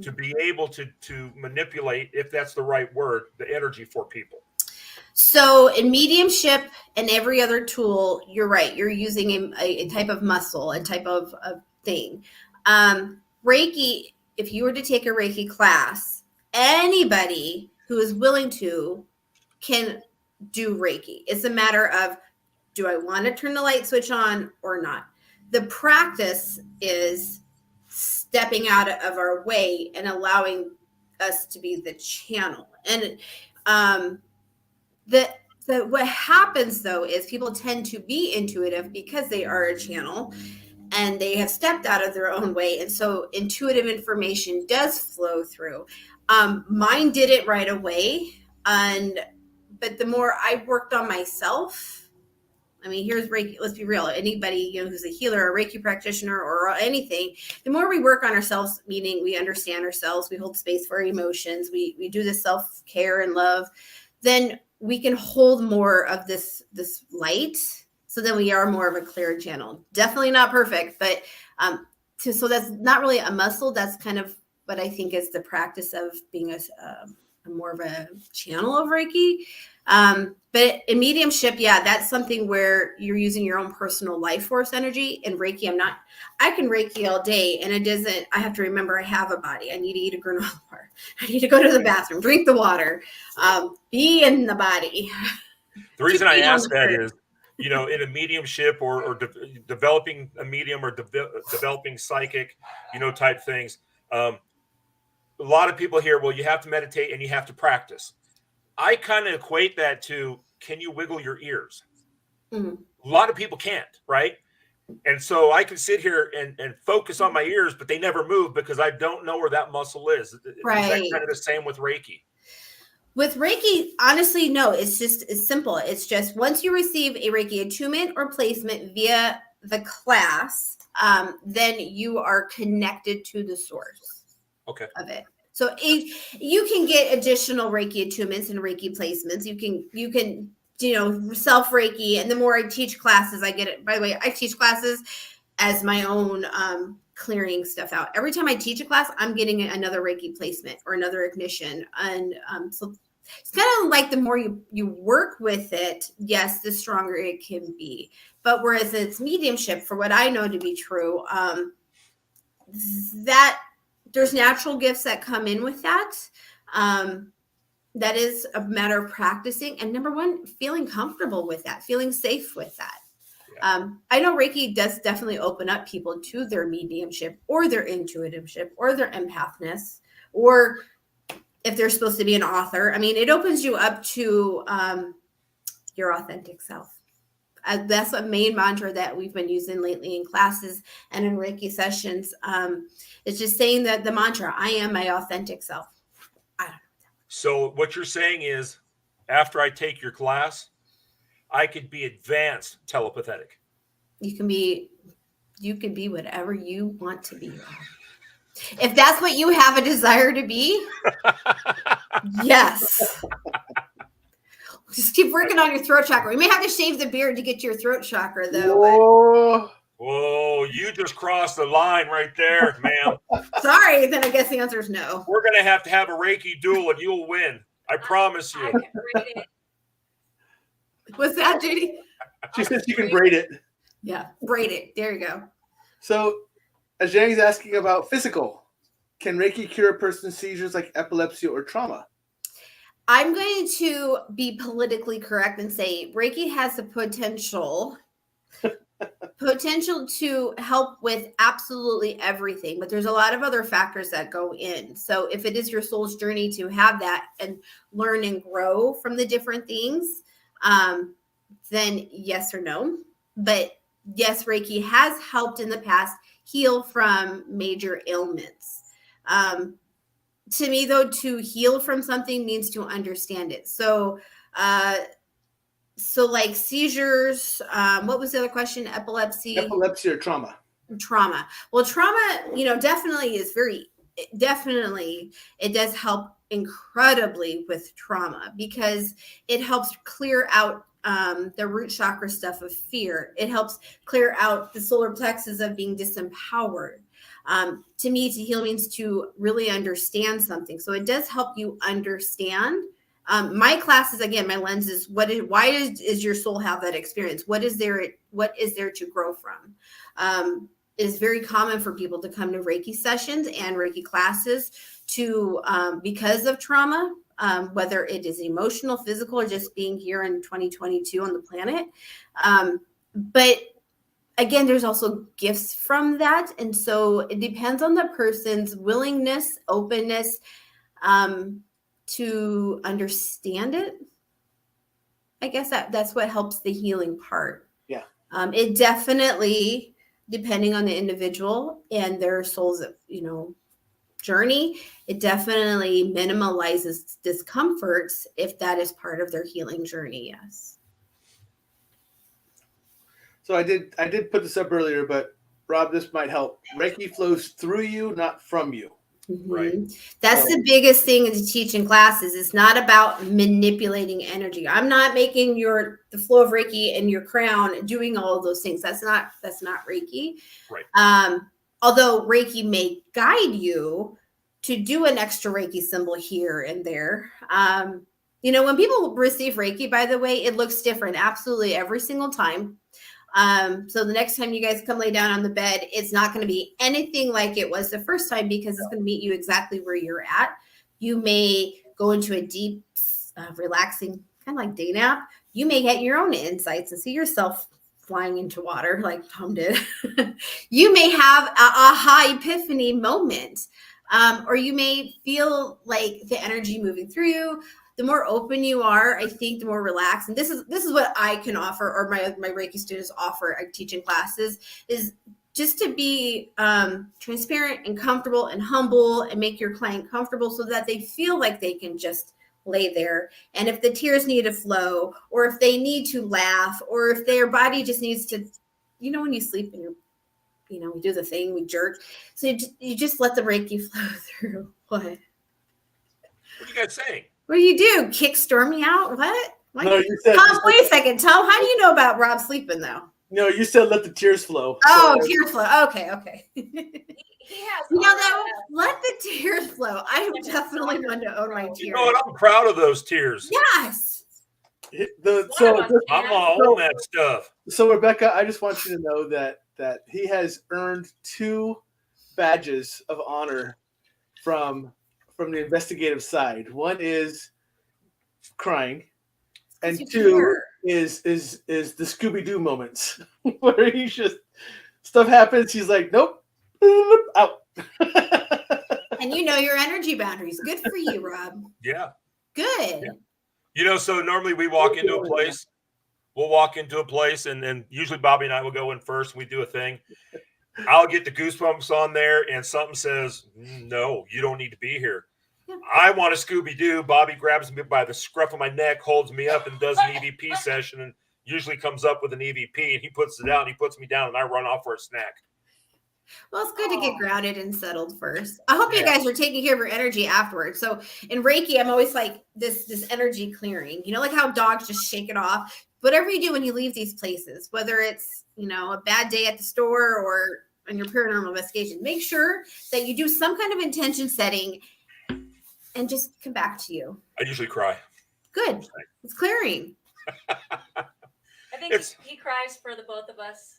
to be able to manipulate, if that's the right word, the energy for people. So in mediumship and every other tool, you're right. You're using a type of muscle, a type of thing. Reiki, if you were to take a Reiki class, anybody who is willing to can do Reiki. It's a matter of, do I want to turn the light switch on or not? The practice is stepping out of our way and allowing us to be the channel. And what happens though is people tend to be intuitive because they are a channel and they have stepped out of their own way. And so intuitive information does flow through. Mine did it right away. But the more I worked on myself, I mean, here's Reiki. Let's be real. Anybody who's a healer, a Reiki practitioner, or anything, the more we work on ourselves, meaning we understand ourselves, we hold space for our emotions, we do the self-care and love, then we can hold more of this light. So then we are more of a clear channel. Definitely not perfect, but so that's not really a muscle. That's kind of what I think is the practice of being a more of a channel of Reiki. But in mediumship, that's something where you're using your own personal life force energy. And Reiki, I can Reiki all day, and I have to remember I have a body. I need to eat a granola bar. I need to go to the bathroom, drink the water, be in the body. The reason I ask that is, in a mediumship or developing a medium or developing psychic, type things. A lot of people hear, well, you have to meditate and you have to practice. I kind of equate that to, can you wiggle your ears? Mm-hmm. A lot of people can't, right? And so I can sit here and focus on my ears, but they never move because I don't know where that muscle is. Right. Is that kind of the same with Reiki? With Reiki, honestly, no, it's simple. It's just once you receive a Reiki attunement or placement via the class, then you are connected to the source of it. So you can get additional Reiki attunements and Reiki placements. You can self Reiki. And the more I teach classes, I get it. By the way, I teach classes as my own clearing stuff out. Every time I teach a class, I'm getting another Reiki placement or another ignition. And so it's kind of like the more you work with it, yes, the stronger it can be. But whereas it's mediumship, for what I know to be true, that there's natural gifts that come in with that. That is a matter of practicing. And number one, feeling comfortable with that, feeling safe with that. I know Reiki does definitely open up people to their mediumship or their intuitiveship or their empathness, or if they're supposed to be an author. I mean, it opens you up to your authentic self. That's a main mantra that we've been using lately in classes and in Reiki sessions. It's just saying that the mantra, I am my authentic self. I don't know. So what you're saying is, after I take your class, I could be advanced telepathic. You can be whatever you want to be. If that's what you have a desire to be, yes. Just keep working on your throat chakra. You may have to shave the beard to get to your throat chakra, though. Whoa, you just crossed the line right there, ma'am. Sorry, then I guess the answer is no. We're going to have a Reiki duel and you'll win. I promise you. I can braid it. What's that, Judy? She says you can braid it. Yeah, braid it. There you go. So, as Zhang's asking about physical, can Reiki cure a person's seizures like epilepsy or trauma? I'm going to be politically correct and say Reiki has the potential to help with absolutely everything, but there's a lot of other factors that go in. So if it is your soul's journey to have that and learn and grow from the different things, then yes or no. But yes, Reiki has helped in the past heal from major ailments. To me, though, to heal from something means to understand it. So like seizures, what was the other question? Epilepsy Epilepsy or trauma? Trauma. Well, trauma, definitely it does help incredibly with trauma because it helps clear out the root chakra stuff of fear. It helps clear out the solar plexus of being disempowered. To me, to heal means to really understand something. So it does help you understand. My classes, again, my lens is why does your soul have that experience? What is there to grow from? It is very common for people to come to Reiki sessions and Reiki classes because of trauma, whether it is emotional, physical, or just being here in 2022 on the planet. But again, there's also gifts from that. And so it depends on the person's willingness, openness, to understand it. I guess that's what helps the healing part. Yeah. It definitely, depending on the individual and their soul's, journey, it definitely minimalizes discomforts if that is part of their healing journey. Yes. So I did put this up earlier, but Rob, this might help. Reiki flows through you, not from you. Mm-hmm. Right. That's the biggest thing to teach in classes. It's not about manipulating energy. I'm not making the flow of Reiki in your crown doing all of those things. That's not Reiki. Right. Although Reiki may guide you to do an extra Reiki symbol here and there. When people receive Reiki, by the way, it looks different absolutely every single time. So the next time you guys come lay down on the bed, it's not going to be anything like it was the first time because it's going to meet you exactly where you're at. You may go into a deep, relaxing, kind of like day nap. You may get your own insights and see yourself flying into water like Tom did. You may have an aha epiphany moment, or you may feel like the energy moving through you. The more open you are, I think the more relaxed. And this is what I can offer, or my Reiki students offer. I teach in classes is just to be transparent and comfortable and humble and make your client comfortable so that they feel like they can just lay there. And if the tears need to flow, or if they need to laugh, or if their body just needs to, when you sleep and we do the thing, we jerk. So you just let the Reiki flow through. What? What are you guys saying? What do you do? Kick Stormy out? What? No, you said. Tom, wait a second. Tom, how do you know about Rob sleeping though? No, you said let the tears flow. Oh, tears flow. Okay. He has. though, let the tears flow. I definitely want to own my tears. You know what? I'm proud of those tears. Yes. I'm all on that stuff. So Rebecca, I just want you to know that he has earned 2 badges of honor from the investigative side. One is crying, and 2 is the Scooby-Doo moments where he's just stuff happens. He's like, nope, out. And your energy boundaries. Good for you, Rob. Yeah. Good. Yeah. So normally we walk into a place. We'll walk into a place, and usually Bobby and I will go in first. And we do a thing. I'll get the goosebumps on there, and something says, no, you don't need to be here. Yeah. I want a Scooby-Doo. Bobby grabs me by the scruff of my neck, holds me up, and does an EVP session, and usually comes up with an EVP, and he puts it out, and he puts me down, and I run off for a snack. Well, it's good to get grounded and settled first. I hope you guys are taking care of your energy afterwards. So in Reiki, I'm always like this energy clearing, like how dogs just shake it off. Whatever you do when you leave these places, whether it's, a bad day at the store or on your paranormal investigation, make sure that you do some kind of intention setting and just come back to you. I usually cry. Good. It's clearing. I think he cries for the both of us.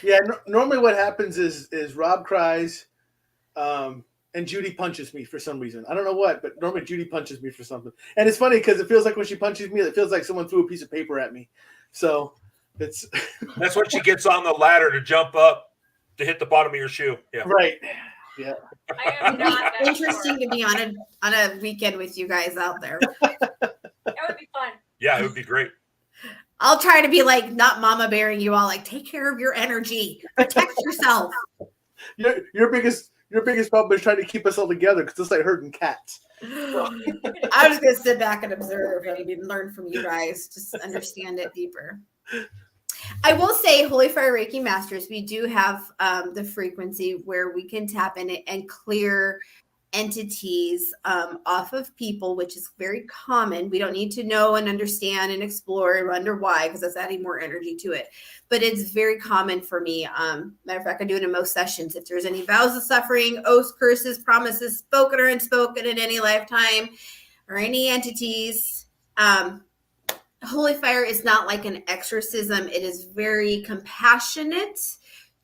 Yeah, normally what happens is Rob cries, and Judy punches me for some reason. I don't know what, but normally Judy punches me for something. And it's funny because it feels like when she punches me, it feels like someone threw a piece of paper at me. So that's when she gets on the ladder to jump up to hit the bottom of your shoe. Yeah. Right. Yeah. I am not that interesting to be on a weekend with you guys out there. That would be fun. Yeah, it would be great. I'll try to be like not mama bearing you all, like take care of your energy, protect yourself. Your biggest problem is trying to keep us all together because it's like herding cats. I was gonna sit back and observe and learn from you guys, just understand it deeper. I will say, Holy Fire Reiki Masters, we do have the frequency where we can tap in it and clear entities off of people, which is very common. We don't need to know and understand and explore and wonder why, because that's adding more energy to it. But it's very common for me. Matter of fact, I do it in most sessions. If there's any vows of suffering, oaths, curses, promises, spoken or unspoken in any lifetime, or any entities, Holy Fire is not like an exorcism. It is very compassionate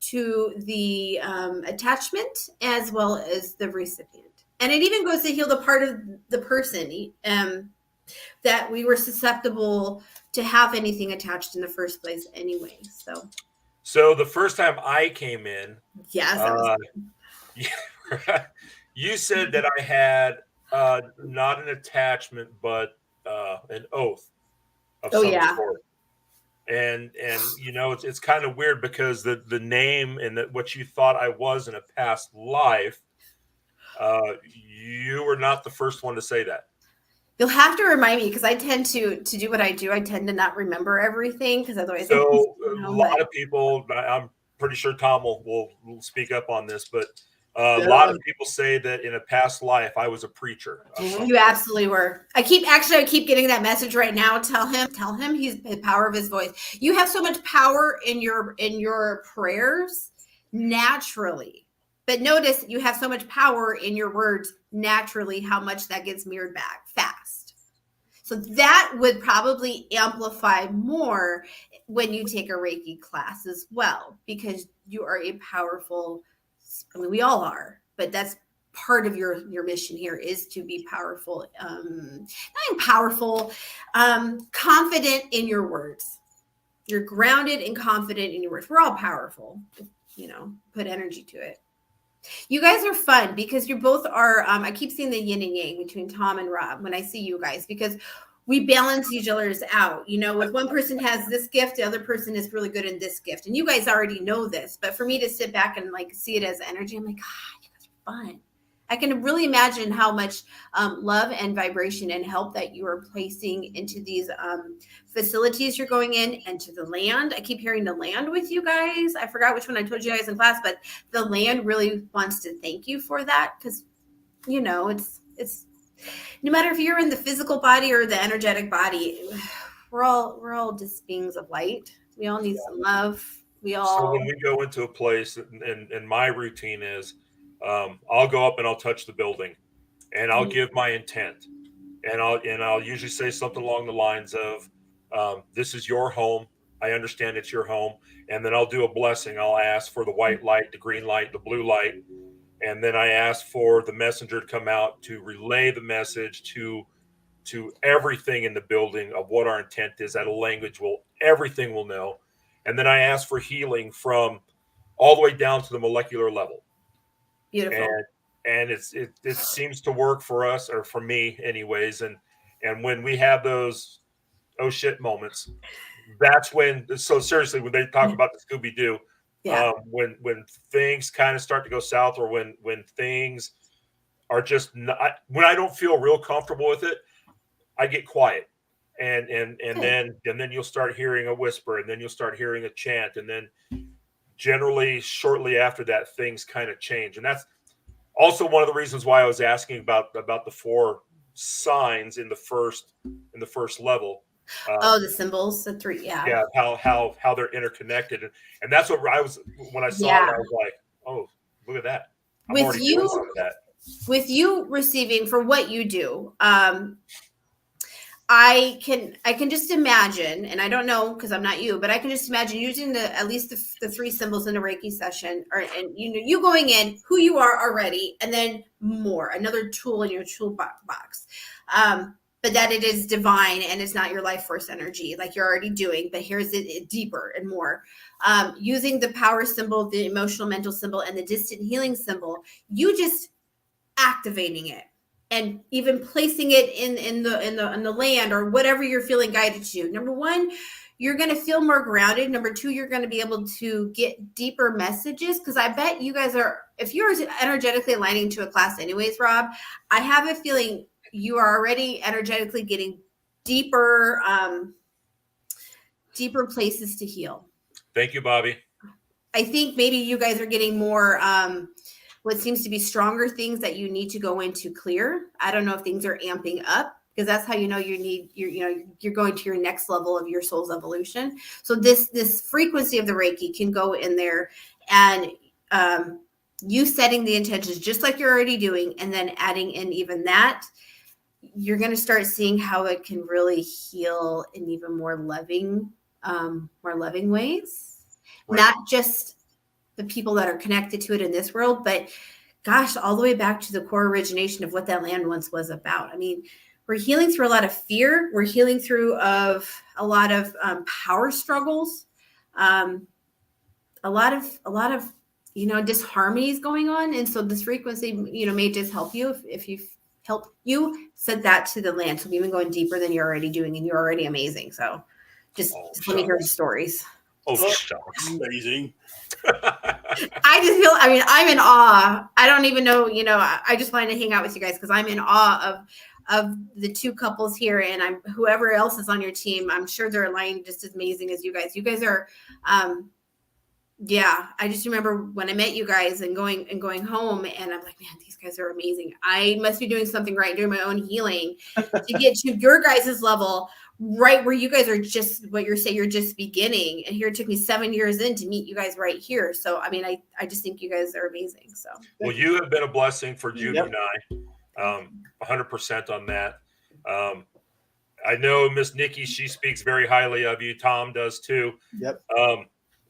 to the attachment as well as the recipient. And it even goes to heal the part of the person that we were susceptible to have anything attached in the first place anyway. So the first time I came in, yes, you said that I had not an attachment, but an oath of some sort. And it's kind of weird because the name and what you thought I was in a past life, you were not the first one to say that. You'll have to remind me because I tend to do what I do. I tend to not remember everything because otherwise. So a lot of people, I'm pretty sure Tom will speak up on this, but a lot of people say that in a past life I was a preacher. You absolutely were. I keep getting that message right now. Tell him he's the power of his voice. You have so much power in your prayers naturally. But notice you have so much power in your words naturally, how much that gets mirrored back fast. So that would probably amplify more when you take a Reiki class as well, because you are a powerful, we all are, but that's part of your mission here is to be powerful, confident in your words. You're grounded and confident in your words. We're all powerful, put energy to it. You guys are fun because you both are, I keep seeing the yin and yang between Tom and Rob when I see you guys, because we balance each other's out. If one person has this gift, the other person is really good in this gift. And you guys already know this, but for me to sit back and see it as energy, I'm like, God, you guys are fun. I can really imagine how much love and vibration and help that you are placing into these facilities you're going in, and to the land. I keep hearing the land with you guys. I forgot which one I told you guys in class, but the land really wants to thank you for that, because, you know, it's no matter if you're in the physical body or the energetic body, we're all just beings of light. We all need some love. So when we go into a place, and my routine is, I'll go up and I'll touch the building, and I'll give my intent, and I'll usually say something along the lines of, "This is your home. I understand it's your home," and then I'll do a blessing. I'll ask for the white light, the green light, the blue light, and then I ask for the messenger to come out to relay the message to everything in the building of what our intent is. At a language everything will know. And then I ask for healing from all the way down to the molecular level. Beautiful. And it seems to work for us, or for me anyways. And when we have those oh shit moments, that's when, so seriously, when they talk about the Scooby-Doo, when things kind of start to go south, or when things are just not, when I don't feel real comfortable with it, I get quiet. And then you'll start hearing a whisper, and then you'll start hearing a chant, and then generally shortly after that, things kind of change. And that's also one of the reasons why I was asking about the 4 signs in the first level. The symbols, the 3, yeah, how they're interconnected, and that's what I was, when I saw it, I was like, oh, look at that. I'm already doing some of that. With you receiving for what you do, I can just imagine, and I don't know because I'm not you, but I can just imagine using at least the 3 symbols in a Reiki session, and you going in who you are already, and then another tool in your toolbox. But that it is divine, and it's not your life force energy like you're already doing, but here's it deeper and more. Using the power symbol, the emotional mental symbol, and the distant healing symbol, you just activating it. And even placing it in the land, or whatever you're feeling guided to. Number 1, you're going to feel more grounded. Number 2, you're going to be able to get deeper messages, because I bet you guys are, if you're energetically aligning to a class anyways, Rob, I have a feeling you are already energetically getting deeper places to heal. Thank you, Bobby. I think maybe you guys are getting more what seems to be stronger things that you need to go into clear. I don't know if things are amping up, because that's how you're going to your next level of your soul's evolution. So this frequency of the Reiki can go in there, and you setting the intentions just like you're already doing, and then adding in even that, you're going to start seeing how it can really heal in even more loving ways. Right. Not just the people that are connected to it in this world, but gosh, all the way back to the core origination of what that land once was about. I mean, we're healing through a lot of fear. We're healing through a lot of power struggles, a lot of disharmonies going on. And so this frequency, may just help you if you help you set that to the land. So even going deeper than you're already doing, and you're already amazing. So just let me hear the stories. Oh, shucks. Amazing. I just feel, I'm in awe. I don't even know, I just wanted to hang out with you guys because I'm in awe of the 2 couples here, and whoever else is on your team, I'm sure they're aligned just as amazing as you guys. You guys are, I just remember when I met you guys and going home, and I'm like, man, these guys are amazing. I must be doing something right, doing my own healing to get to your guys' level, right where you guys are just what you're saying, you're just beginning. And here it took me 7 years in to meet you guys right here. So, I just think you guys are amazing. So, well, you have been a blessing for Judy and I, 100% on that. I know Miss Nikki, she speaks very highly of you. Tom does too. Yep.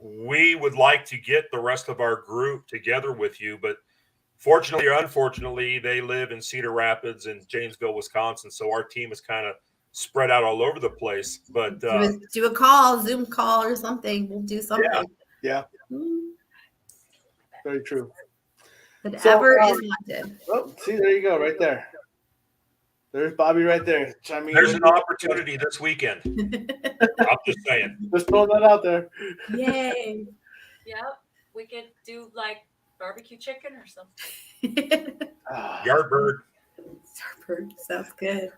We would like to get the rest of our group together with you, but fortunately or unfortunately, they live in Cedar Rapids and Janesville, Wisconsin. So our team is kind of spread out all over the place. But do a call, Zoom call or something. We'll do something. Yeah. Very true. Whatever is wanted. Oh, see, there you go, right there. There's Bobby right there. There's an opportunity this weekend. I'm just saying. Just throw that out there. Yay. Yep. We could do like barbecue chicken or something. Yard bird. Starboard. Sounds good.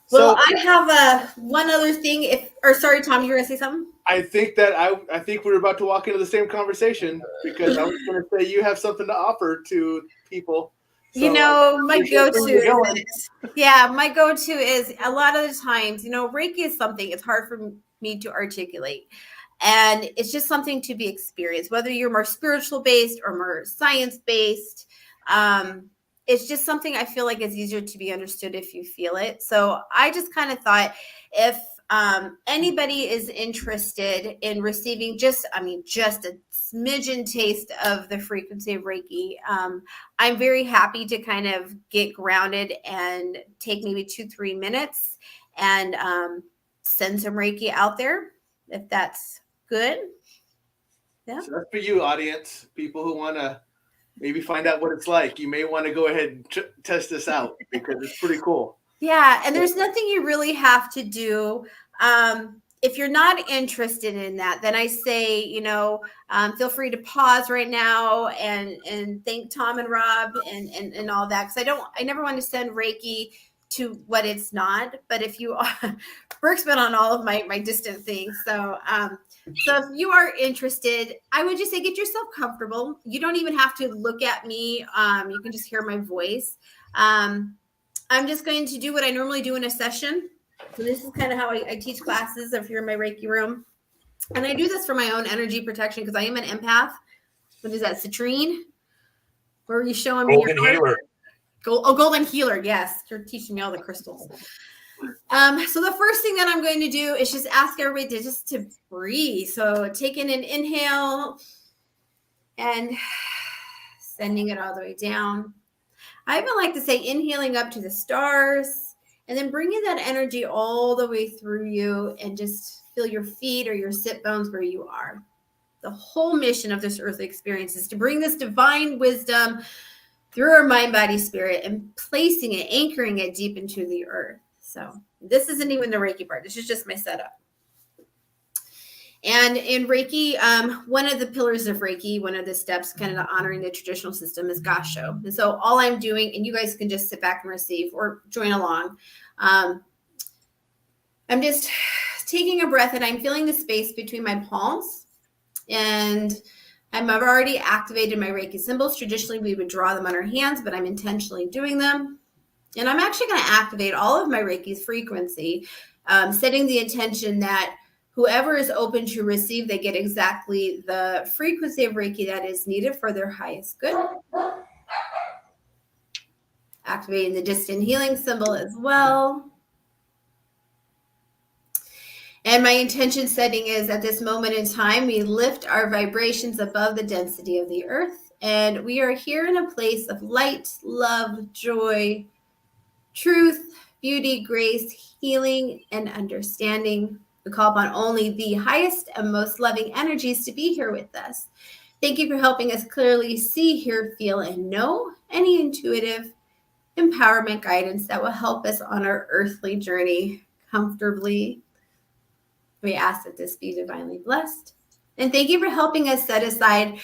So Well, I have one other thing. Sorry, Tom, you were gonna say something? I think that I think we're about to walk into the same conversation because I was going to say you have something to offer to people. So, My appreciate go-to where you're going. my go-to is a lot of the times, Reiki is something it's hard for me to articulate. And it's just something to be experienced, whether you're more spiritual based or more science based. It's just something I feel like is easier to be understood if you feel it. So I just kind of thought if anybody is interested in receiving just a smidgen taste of the frequency of Reiki, I'm very happy to kind of get grounded and take maybe 2-3 minutes and send some Reiki out there, if that's good. Yeah. So that's for you, audience, people who want to maybe find out what it's like. You may want to go ahead and test this out because it's pretty cool. Yeah, and there's nothing you really have to do. If you're not interested in that, then I say, feel free to pause right now and thank Tom and Rob and all that, because I never want to send Reiki to what it's not. But if you are, Brooke's been on all of my distant things, so if you are interested, I would just say get yourself comfortable. You don't even have to look at me. You can just hear my voice. I'm just going to do what I normally do in a session. So this is kind of how I teach classes if you're in my Reiki room. And I do this for my own energy protection because I am an empath. What is that, citrine? Or are you showing me Golden healer. Golden healer. Yes, you're teaching me all the crystals. So the first thing that I'm going to do is just ask everybody to breathe. So taking an inhale and sending it all the way down. I even like to say inhaling up to the stars and then bringing that energy all the way through you and just feel your feet or your sit bones where you are. The whole mission of this earthly experience is to bring this divine wisdom through our mind, body, spirit, and placing it, anchoring it deep into the earth. So this isn't even the Reiki part. This is just my setup. And in Reiki, one of the pillars of Reiki, one of the steps kind of honoring the traditional system is Gasho. And so all I'm doing, and you guys can just sit back and receive or join along. I'm just taking a breath and I'm feeling the space between my palms. And I've already activated my Reiki symbols. Traditionally, we would draw them on our hands, but I'm intentionally doing them. And I'm actually going to activate all of my Reiki's frequency, setting the intention that whoever is open to receive, they get exactly the frequency of Reiki that is needed for their highest good. Activating the distant healing symbol as well. And my intention setting is at this moment in time, we lift our vibrations above the density of the earth. And we are here in a place of light, love, joy, truth, beauty, grace, healing, and understanding. We call upon only the highest and most loving energies to be here with us. Thank you for helping us clearly see, hear, feel, and know any intuitive empowerment guidance that will help us on our earthly journey comfortably. We ask that this be divinely blessed. And thank you for helping us set aside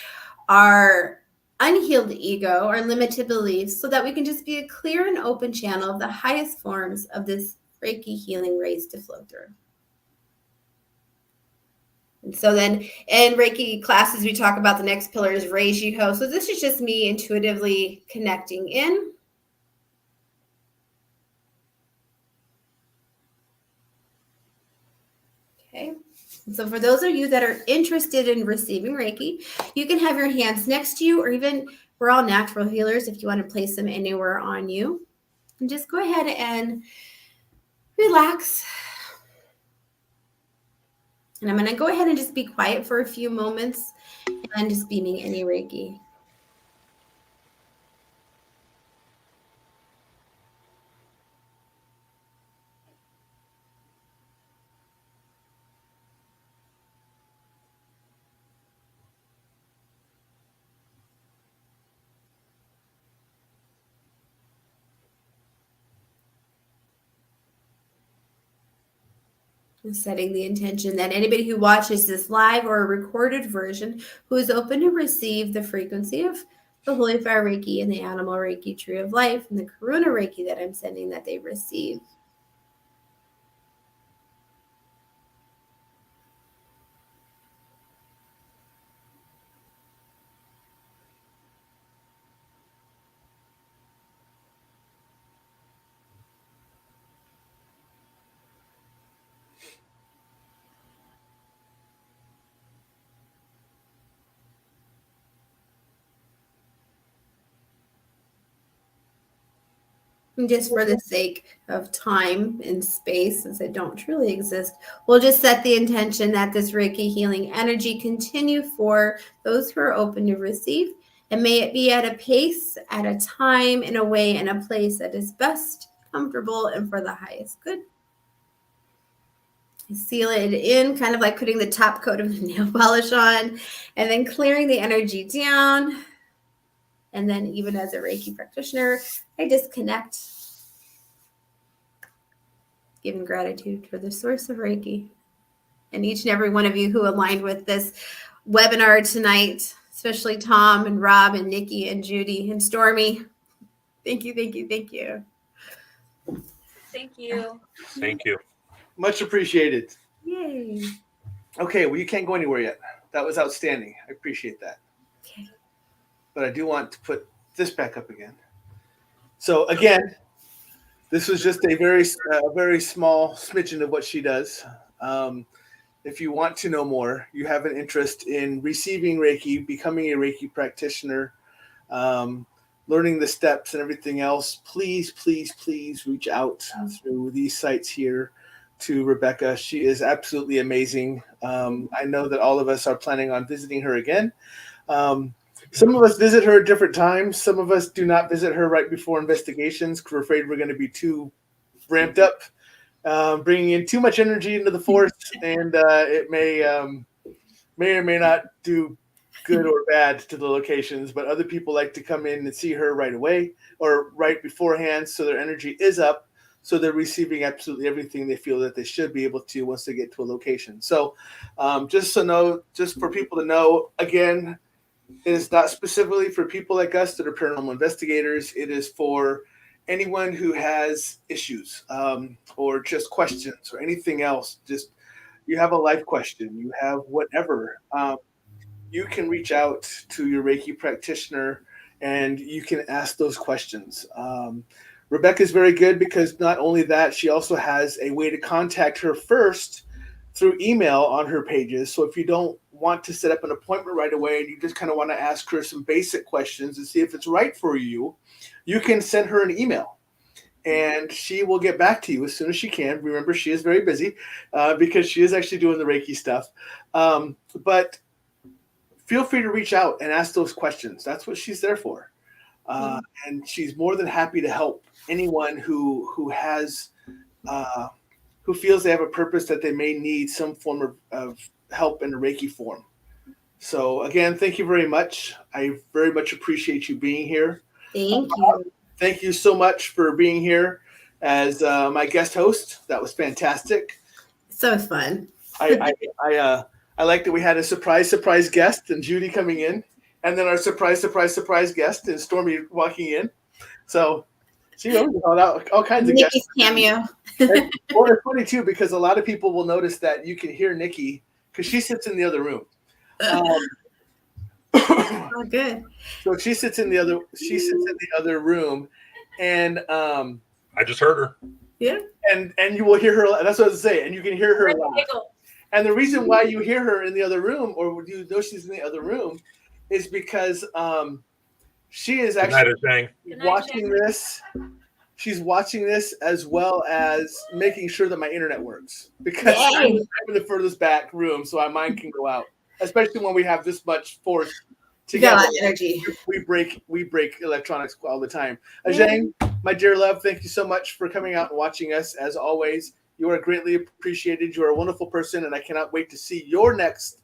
our unhealed ego, our limited beliefs, so that we can just be a clear and open channel of the highest forms of this Reiki healing rays to flow through. And so then in Reiki classes, we talk about the next pillar is Reijiho. So this is just me intuitively connecting in. Okay. So for those of you that are interested in receiving Reiki, you can have your hands next to you, or even we're all natural healers if you want to place them anywhere on you. And just go ahead and relax. And I'm going to go ahead and just be quiet for a few moments and just beaming any Reiki. Setting the intention that anybody who watches this live or a recorded version who is open to receive the frequency of the Holy Fire Reiki and the Animal Reiki Tree of Life and the Karuna Reiki that I'm sending, that they receive. And just for the sake of time and space, since it don't truly exist, we'll just set the intention that this Reiki healing energy continue for those who are open to receive. And may it be at a pace, at a time, in a way, in a place that is best, comfortable, and for the highest good. Seal it in, kind of like putting the top coat of the nail polish on, and then clearing the energy down. And then even as a Reiki practitioner, I disconnect, giving gratitude for the source of Reiki. And each and every one of you who aligned with this webinar tonight, especially Tom and Rob and Nikki and Judy and Stormy. Thank you, thank you, thank you. Thank you. Thank you. Much appreciated. Yay. Okay, well, you can't go anywhere yet. That was outstanding. I appreciate that. Okay. But I do want to put this back up again. So again, this was just a very small smidgen of what she does. If you want to know more, you have an interest in receiving Reiki, becoming a Reiki practitioner, learning the steps and everything else, please, please, please reach out through these sites here to Rebecca. She is absolutely amazing. I know that all of us are planning on visiting her again. Some of us visit her at different times. Some of us do not visit her right before investigations because we're afraid we're going to be too ramped up, bringing in too much energy into the force, and it may or may not do good or bad to the locations. But other people like to come in and see her right away or right beforehand, so their energy is up, so they're receiving absolutely everything they feel that they should be able to once they get to a location. So just for people to know, again, it is not specifically for people like us that are paranormal investigators. It is for anyone who has issues or just questions or anything else. Just you have a life question, you have whatever. You can reach out to your Reiki practitioner and you can ask those questions. Rebecca is very good because not only that, she also has a way to contact her first through email on her pages. So if you don't want to set up an appointment right away and you just kind of want to ask her some basic questions and see if it's right for you, you can send her an email and she will get back to you as soon as she can. Remember, she is very busy because she is actually doing the Reiki stuff. But feel free to reach out and ask those questions. That's what she's there for. And she's more than happy to help anyone who has who feels they have a purpose that they may need some form of help in a Reiki form. So again, thank you very much. I very much appreciate you being here. Thank you. Thank you so much for being here as my guest host. That was fantastic. So fun. I like that we had a surprise guest and Judy coming in, and then our surprise guest and Stormy walking in. So she all kinds of Nikki's guests. cameo. Well, it's funny too because a lot of people will notice that you can hear Nikki because she sits in the other room. Oh, good. So she sits in the other room, and I just heard her. Yeah. And you will hear her. That's what I was saying. And you can hear her laugh. And the reason why you hear her in the other room, or you know she's in the other room, is because she is actually watching this. She's watching this as well as making sure that my internet works because I'm in the furthest back room, so mine can go out. Especially when we have this much force together. Energy. We break electronics all the time. Ajang, my dear love, thank you so much for coming out and watching us. As always, you are greatly appreciated. You are a wonderful person, and I cannot wait to see your next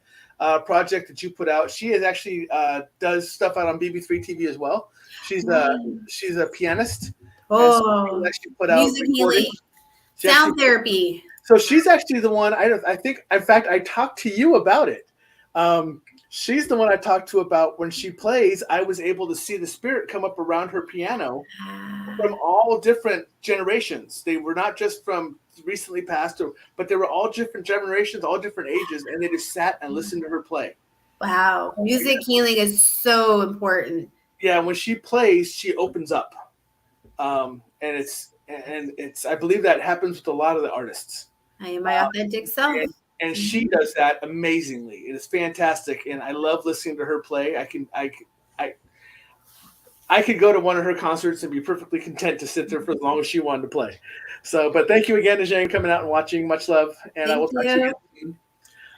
project that you put out. She is actually does stuff out on BB3 TV as well. She's a pianist. Oh, she put out music healing, sound therapy. So she's actually the one I think, in fact, I talked to you about it. She's the one I talked to about when she plays. I was able to see the spirit come up around her piano from all different generations. They were not just from recently passed, but they were all different generations, all different ages, and they just sat and listened to her play. Wow. Music healing is so important. Yeah, when she plays, she opens up. And it's I believe that happens with a lot of the artists. I am my authentic self. And she does that amazingly. It is fantastic, and I love listening to her play. I could go to one of her concerts and be perfectly content to sit there for as long as she wanted to play. So, but thank you again to Jane coming out and watching. Much love, and I will talk to you again soon.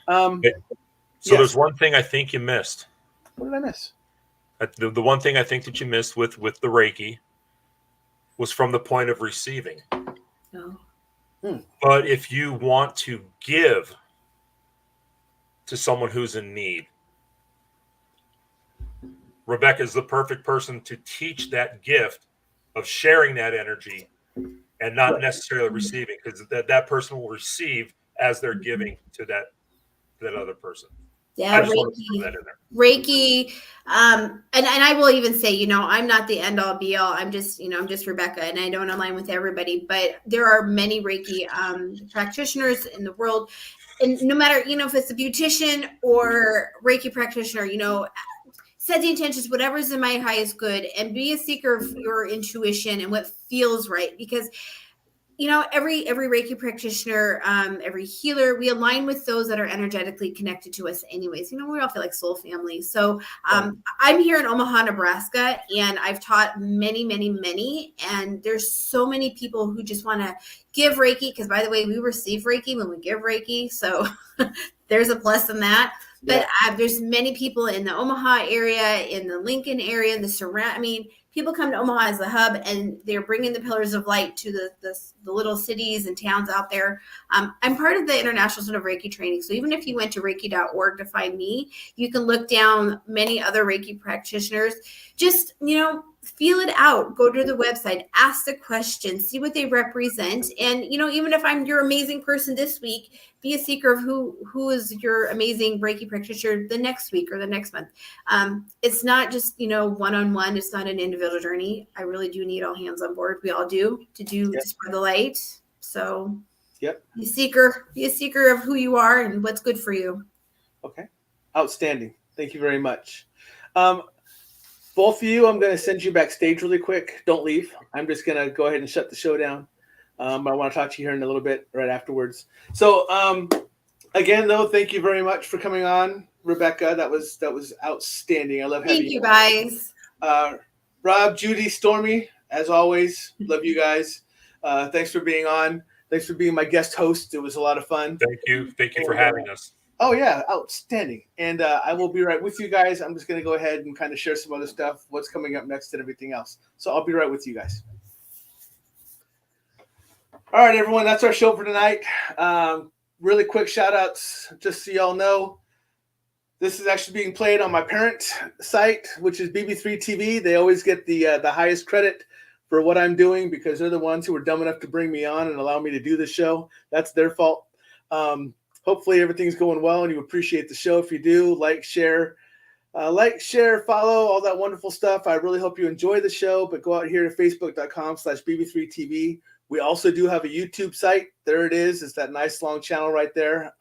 So yes. There's one thing I think you missed. What did I miss? The one thing I think that you missed with the Reiki was from the point of receiving. No. But if you want to give to someone who's in need, Rebecca is the perfect person to teach that gift of sharing that energy and not necessarily receiving, because that person will receive as they're giving to that other person. Yeah, I just want to throw that in there. Reiki, and I will even say, I'm not the end all be all. I'm just Rebecca, and I don't align with everybody, but there are many Reiki practitioners in the world, and no matter if it's a beautician or Reiki practitioner, set the intentions, whatever's in my highest good, and be a seeker of your intuition and what feels right, because every Reiki practitioner, every healer, we align with those that are energetically connected to us anyways. We all feel like soul family. So I'm here in Omaha, Nebraska, and I've taught many, many, many. And there's so many people who just want to give Reiki, because by the way, we receive Reiki when we give Reiki. So there's a plus in that. But there's many people in the Omaha area, in the Lincoln area, the surround. People come to Omaha as the hub, and they're bringing the pillars of light to the little cities and towns out there. I'm part of the International Center of Reiki training. So even if you went to reiki.org to find me, you can look down many other Reiki practitioners. Just, feel it out. Go to the website, ask the questions, see what they represent. And, even if I'm your amazing person this week, be a seeker of who is your amazing Reiki practitioner the next week or the next month. It's not just, one-on-one. It's not an individual journey. I really do need all hands on board. We all do to spread the light. So be a seeker of who you are and what's good for you. Okay. Outstanding. Thank you very much. Both of you, I'm going to send you backstage really quick. Don't leave. I'm just going to go ahead and shut the show down. I want to talk to you here in a little bit right afterwards. So again, though, thank you very much for coming on, Rebecca. That was outstanding. I love having you. Thank you, guys. Rob, Judy, Stormy, as always, love you guys. Thanks for being on. Thanks for being my guest host. It was a lot of fun. Thank you for having us. Oh, yeah. Outstanding. And I will be right with you guys. I'm just going to go ahead and kind of share some other stuff, what's coming up next and everything else. So I'll be right with you guys. All right, everyone. That's our show for tonight. Really quick shout outs, just so y'all know. This is actually being played on my parent site, which is BB3 TV. They always get the highest credit for what I'm doing because they're the ones who were dumb enough to bring me on and allow me to do the show. That's their fault. Hopefully everything's going well and you appreciate the show. If you do, share, follow, all that wonderful stuff. I really hope you enjoy the show, but go out here to facebook.com/bb3tv. We also do have a YouTube site. There it is. It's that nice long channel right there.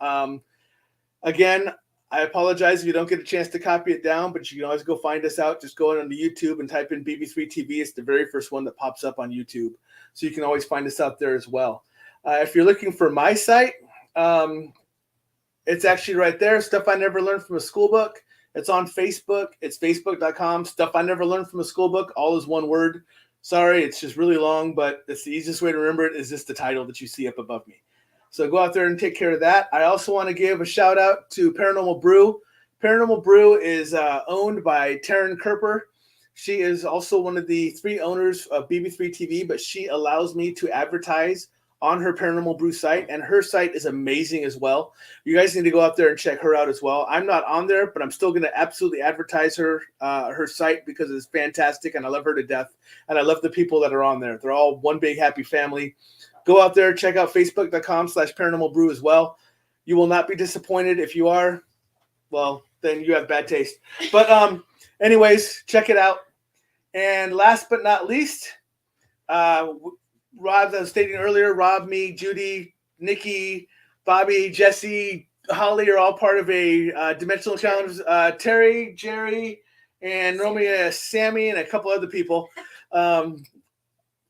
Again, I apologize if you don't get a chance to copy it down, but you can always go find us out. Just go on to YouTube and type in BB3 TV. It's the very first one that pops up on YouTube. So you can always find us out there as well. If you're looking for my site, it's actually right there. Stuff I Never Learned from a Schoolbook. It's on Facebook. It's facebook.com. Stuff I Never Learned from a Schoolbook. All is one word. Sorry, it's just really long, but it's the easiest way to remember it is just the title that you see up above me. So go out there and take care of that. I also want to give a shout out to Paranormal Brew. Paranormal Brew is owned by Taryn Kerper. She is also one of the 3 owners of BB3 TV, but she allows me to advertise on her Paranormal Brew site, and her site is amazing as well. You guys need to go out there and check her out as well. I'm not on there, but I'm still going to absolutely advertise her site because it's fantastic, and I love her to death, and I love the people that are on there. They're all one big happy family. go out there, check out facebook.com/paranormalbrew as well. You will not be disappointed. If you are, well, then you have bad taste. But anyways, check it out. And last but not least, Rob, as I was stating earlier, Rob, me, Judy, Nikki, Bobby, Jesse, Holly are all part of a dimensional challenge. Terry, Jerry, and normally Sammy and a couple other people.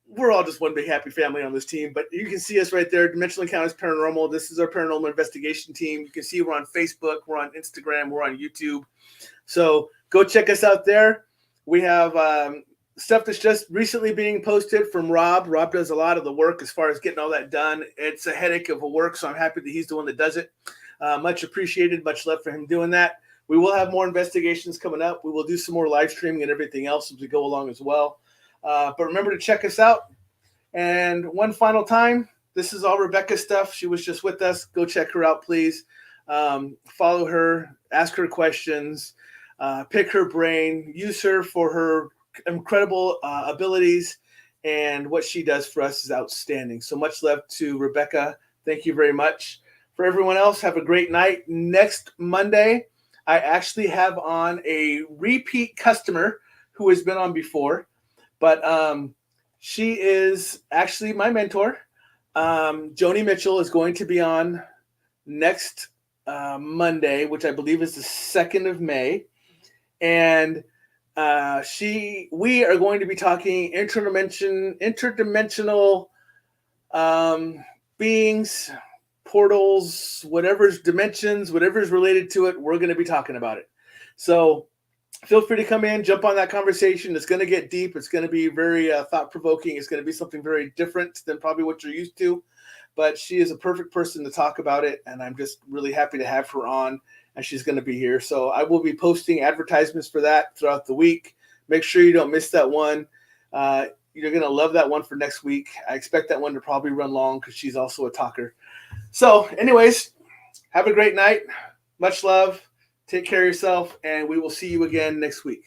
We're all just one big happy family on this team. But you can see us right there, Dimensional Encounters Paranormal. This is our paranormal investigation team. You can see we're on Facebook, we're on Instagram, we're on YouTube. So go check us out there. We have stuff that's just recently being posted from Rob. Rob does a lot of the work as far as getting all that done. It's a headache of a work, so I'm happy that he's the one that does it. Much appreciated, much love for him doing that. We will have more investigations coming up. We will do some more live streaming and everything else as we go along as well. But remember to check us out. And one final time, this is all Rebecca's stuff. She was just with us. Go check her out, please. Follow her, ask her questions, pick her brain, use her for her incredible abilities, and what she does for us is outstanding. So much love to Rebecca. Thank you very much. For everyone else, have a great night. Next Monday, I actually have on a repeat customer who has been on before. But she is actually my mentor. Joni Mitchell is going to be on next Monday, which I believe is the 2nd of May. And we are going to be talking interdimensional beings, portals, whatever's dimensions, whatever's related to it, we're going to be talking about it. So feel free to come in, jump on that conversation. It's going to get deep. It's going to be very thought-provoking. It's going to be something very different than probably what you're used to. But she is a perfect person to talk about it, and I'm just really happy to have her on, and she's going to be here. So I will be posting advertisements for that throughout the week. Make sure you don't miss that one. You're going to love that one for next week. I expect that one to probably run long because she's also a talker. So anyways, have a great night. Much love. Take care of yourself, and we will see you again next week.